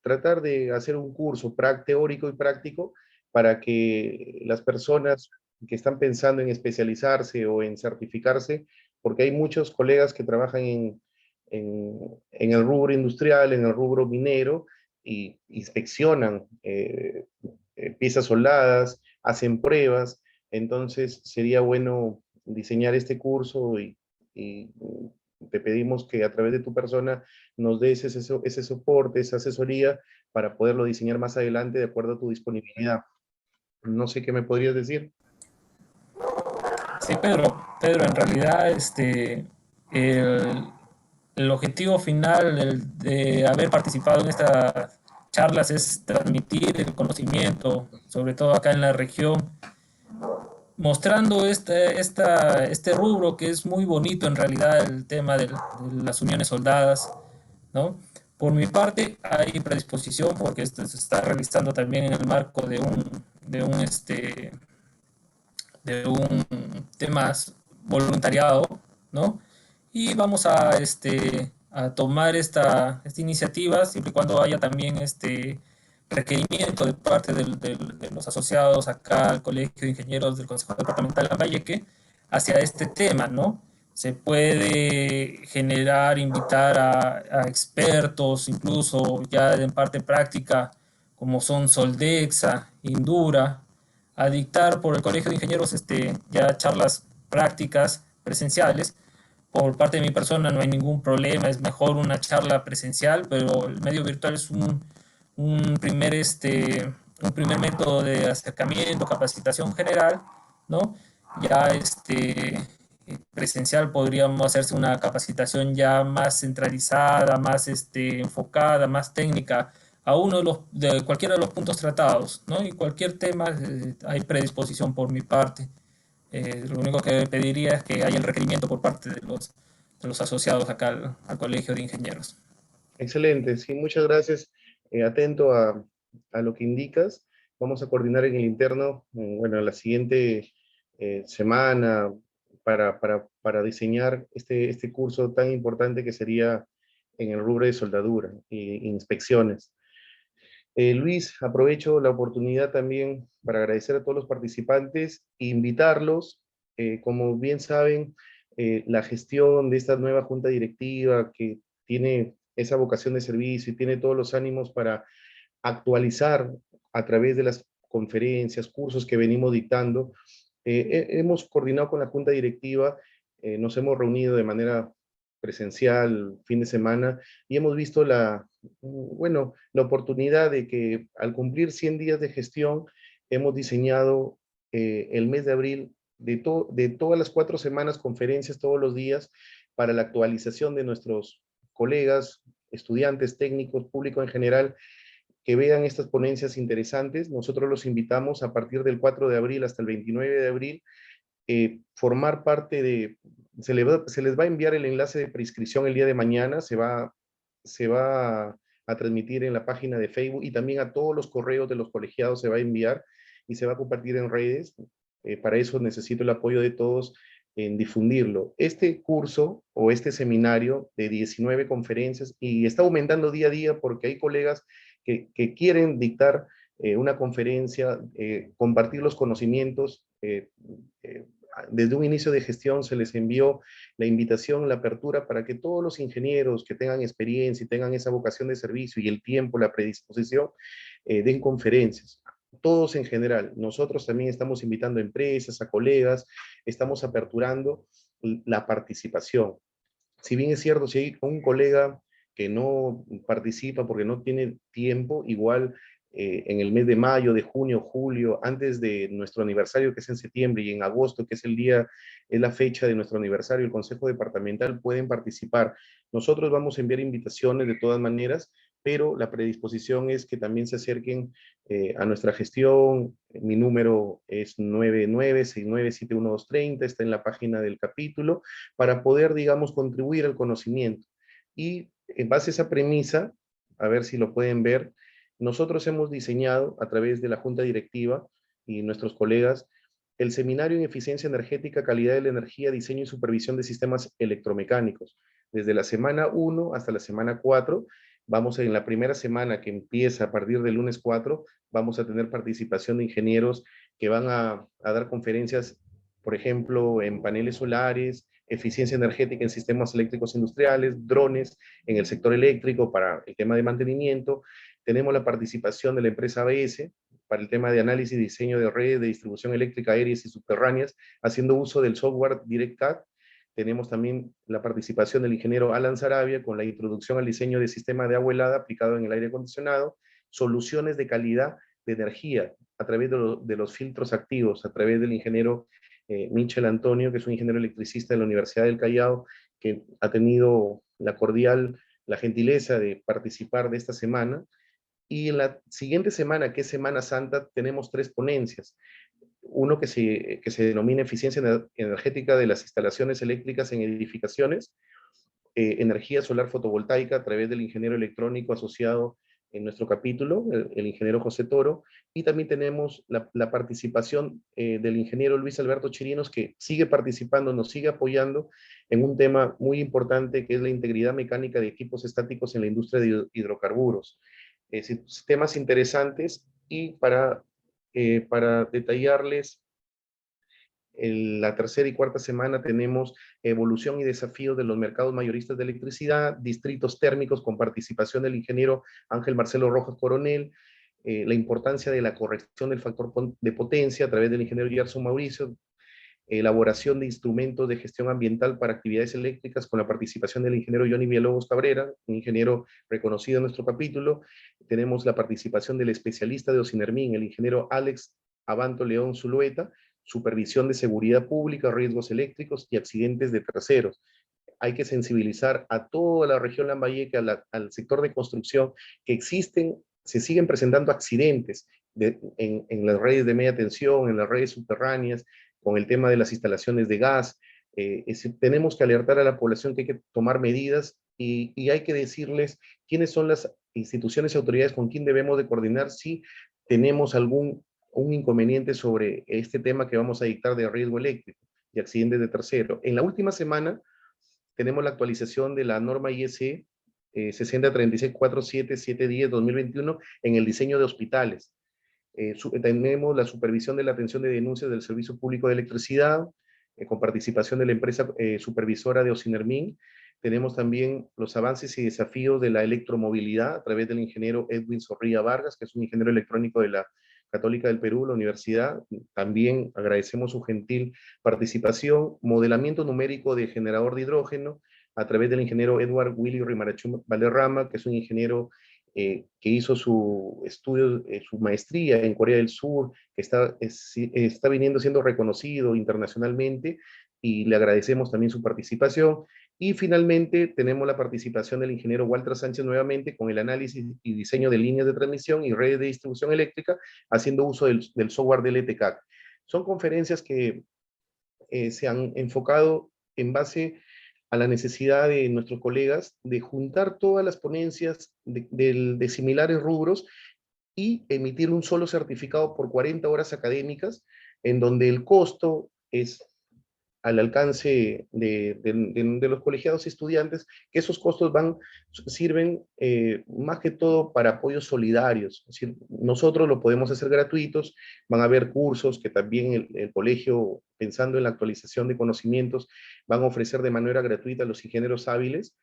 tratar de hacer un curso teórico y práctico para que las personas que están pensando en especializarse o en certificarse, porque hay muchos colegas que trabajan en el rubro industrial, en el rubro minero, y inspeccionan piezas soldadas, hacen pruebas, entonces sería bueno diseñar este curso y te pedimos que a través de tu persona nos des ese soporte, esa asesoría para poderlo diseñar más adelante de acuerdo a tu disponibilidad. No sé qué me podrías decir. Sí, Pedro, en realidad el, el objetivo final de haber participado en estas charlas es transmitir el conocimiento, sobre todo acá en la región, mostrando este rubro que es muy bonito en realidad, el tema de las uniones soldadas, ¿no? Por mi parte, hay predisposición porque esto se está realizando también en el marco de un temas voluntariado, ¿no? Y vamos a tomar esta iniciativa siempre y cuando haya también este requerimiento de parte de los asociados acá al Colegio de Ingenieros del Consejo Departamental de Lambayeque hacia este tema, ¿no? Se puede generar, invitar a expertos, incluso ya en parte práctica, como son Soldexa, Indura, a dictar por el Colegio de Ingenieros ya charlas prácticas presenciales. Por parte de mi persona no hay ningún problema, es mejor una charla presencial, pero el medio virtual es un primer, un primer método de acercamiento, capacitación general, ¿no? Ya presencial podríamos hacerse una capacitación ya más centralizada, más enfocada, más técnica a uno de cualquiera de los puntos tratados, ¿no? Y cualquier tema hay predisposición por mi parte. Lo único que pediría es que haya el requerimiento por parte de los asociados acá al Colegio de Ingenieros. Excelente, sí, muchas gracias. Atento a lo que indicas. Vamos a coordinar en el interno, bueno, la siguiente semana para diseñar este curso tan importante que sería en el rubro de soldadura e inspecciones. Luis, aprovecho la oportunidad también para agradecer a todos los participantes e invitarlos. Como bien saben, la gestión de esta nueva junta directiva que tiene esa vocación de servicio y tiene todos los ánimos para actualizar a través de las conferencias, cursos que venimos dictando. Hemos coordinado con la junta directiva, nos hemos reunido de manera presencial fin de semana y hemos visto bueno, la oportunidad de que al cumplir 100 días de gestión hemos diseñado el mes de abril de todas las 4 semanas conferencias todos los días para la actualización de nuestros colegas, estudiantes, técnicos, público en general, que vean estas ponencias interesantes. Nosotros los invitamos a partir del 4 de abril hasta el 29 de abril, formar parte se les va a enviar el enlace de preinscripción el día de mañana, se va a transmitir en la página de Facebook y también a todos los correos de los colegiados se va a enviar y se va a compartir en redes. Para eso necesito el apoyo de todos en difundirlo. Este curso o este seminario de 19 conferencias, y está aumentando día a día porque hay colegas que quieren dictar una conferencia, compartir los conocimientos. Desde un inicio de gestión se les envió la invitación, la apertura para que todos los ingenieros que tengan experiencia y tengan esa vocación de servicio y el tiempo, la predisposición, den conferencias. Todos en general. Nosotros también estamos invitando a empresas, a colegas, estamos aperturando la participación. Si bien es cierto, si hay un colega que no participa porque no tiene tiempo, igual en el mes de mayo, de junio, julio, antes de nuestro aniversario, que es en septiembre, y en agosto, que es es la fecha de nuestro aniversario, el Consejo Departamental, pueden participar. Nosotros vamos a enviar invitaciones de todas maneras, pero la predisposición es que también se acerquen a nuestra gestión. Mi número es 99697130, está en la página del capítulo, para poder, digamos, contribuir al conocimiento. Y en base a esa premisa, a ver si lo pueden ver, nosotros hemos diseñado a través de la Junta Directiva y nuestros colegas el Seminario en Eficiencia Energética, Calidad de la Energía, Diseño y Supervisión de Sistemas Electromecánicos. Desde la semana 1 hasta la semana 4, vamos en la primera semana que empieza a partir del lunes 4, vamos a tener participación de ingenieros que van a dar conferencias, por ejemplo, en paneles solares, eficiencia energética en sistemas eléctricos industriales, drones en el sector eléctrico para el tema de mantenimiento. Tenemos la participación de la empresa ABS para el tema de análisis y diseño de redes de distribución eléctrica aéreas y subterráneas, haciendo uso del software DirectCAD. Tenemos también la participación del ingeniero Alan Sarabia con la introducción al diseño de sistema de agua helada aplicado en el aire acondicionado, soluciones de calidad de energía a través de los filtros activos, a través del ingeniero Michel Antonio, que es un ingeniero electricista de la Universidad del Callao, que ha tenido la gentileza de participar de esta semana. Y en la siguiente semana, que es Semana Santa, tenemos 3 ponencias. Uno que se denomina eficiencia energética de las instalaciones eléctricas en edificaciones, energía solar fotovoltaica a través del ingeniero electrónico asociado en nuestro capítulo, el ingeniero José Toro, y también tenemos la participación del ingeniero Luis Alberto Chirinos, que sigue participando, nos sigue apoyando en un tema muy importante que es la integridad mecánica de equipos estáticos en la industria de hidrocarburos. Temas interesantes, y para detallarles, en la tercera y cuarta semana tenemos evolución y desafíos de los mercados mayoristas de electricidad, distritos térmicos con participación del ingeniero Ángel Marcelo Rojas Coronel, la importancia de la corrección del factor de potencia a través del ingeniero Gerson Mauricio, elaboración de instrumentos de gestión ambiental para actividades eléctricas con la participación del ingeniero Johnny Villalobos Cabrera, un ingeniero reconocido en nuestro capítulo. Tenemos la participación del especialista de Ocinermin, el ingeniero Alex Abanto León Zulueta, supervisión de seguridad pública, riesgos eléctricos y accidentes de terceros. Hay que sensibilizar a toda la región Lambayeque, al sector de construcción, que se siguen presentando accidentes en las redes de media tensión, en las redes subterráneas, con el tema de las instalaciones de gas. Tenemos que alertar a la población que hay que tomar medidas, y hay que decirles quiénes son las instituciones y autoridades con quien debemos de coordinar si tenemos un inconveniente sobre este tema que vamos a dictar de riesgo eléctrico y accidentes de tercero. En la última semana tenemos la actualización de la norma IEC 603647710-2021 en el diseño de hospitales. Tenemos la supervisión de la atención de denuncias del Servicio Público de Electricidad, con participación de la empresa supervisora de Ocinermin. Tenemos también los avances y desafíos de la electromovilidad a través del ingeniero Edwin Zorrilla Vargas, que es un ingeniero electrónico de la Católica del Perú, la universidad. También agradecemos su gentil participación. Modelamiento numérico de generador de hidrógeno a través del ingeniero Edward Willy Rimarachú Valderrama, que es un ingeniero que hizo su estudio, su maestría en Corea del Sur, que está viniendo siendo reconocido internacionalmente, y le agradecemos también su participación. Y finalmente tenemos la participación del ingeniero Walter Sánchez nuevamente con el análisis y diseño de líneas de transmisión y redes de distribución eléctrica, haciendo uso del software del ETCAC. Son conferencias que se han enfocado en base a la necesidad de nuestros colegas de juntar todas las ponencias de similares rubros y emitir un solo certificado por 40 horas académicas, en donde el costo es al alcance de los colegiados y estudiantes, que esos costos sirven más que todo para apoyos solidarios. Es decir, nosotros lo podemos hacer gratuitos, van a haber cursos que también el colegio, pensando en la actualización de conocimientos, van a ofrecer de manera gratuita a los ingenieros hábiles,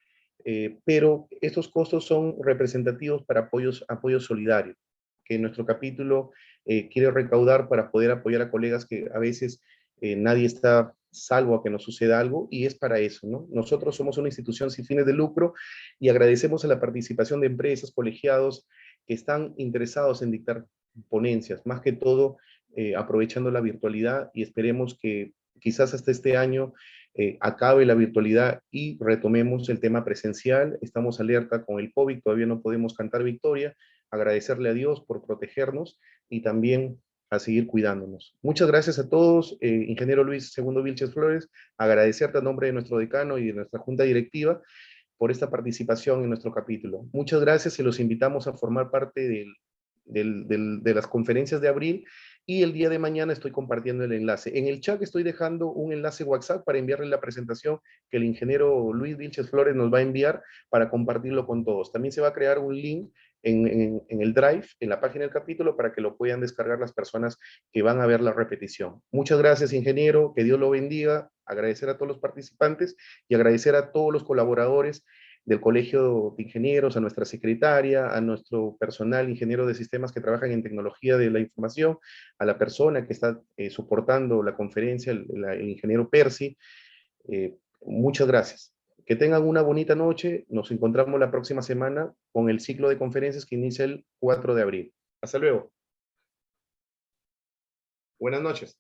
pero estos costos son representativos para apoyos solidarios, que nuestro capítulo quiere recaudar para poder apoyar a colegas que a veces nadie está salvo a que nos suceda algo, y es para eso, ¿no? Nosotros somos una institución sin fines de lucro y agradecemos a la participación de empresas, colegiados que están interesados en dictar ponencias, más que todo aprovechando la virtualidad, y esperemos que quizás hasta este año acabe la virtualidad y retomemos el tema presencial. Estamos alerta con el COVID, todavía no podemos cantar victoria, agradecerle a Dios por protegernos y también a seguir cuidándonos. Muchas gracias a todos, ingeniero Luis Segundo Vilches Flores, agradecerte a nombre de nuestro decano y de nuestra junta directiva por esta participación en nuestro capítulo. Muchas gracias y los invitamos a formar parte de las conferencias de abril, y el día de mañana estoy compartiendo el enlace. En el chat estoy dejando un enlace WhatsApp para enviarle la presentación que el ingeniero Luis Vilches Flores nos va a enviar para compartirlo con todos. También se va a crear un link en el Drive, en la página del capítulo, para que lo puedan descargar las personas que van a ver la repetición. Muchas gracias, ingeniero, que Dios lo bendiga, agradecer a todos los participantes y agradecer a todos los colaboradores del Colegio de Ingenieros, a nuestra secretaria, a nuestro personal ingeniero de sistemas que trabajan en tecnología de la información, a la persona que está soportando la conferencia, el ingeniero Percy. Muchas gracias. Que tengan una bonita noche. Nos encontramos la próxima semana con el ciclo de conferencias que inicia el 4 de abril. Hasta luego. Buenas noches.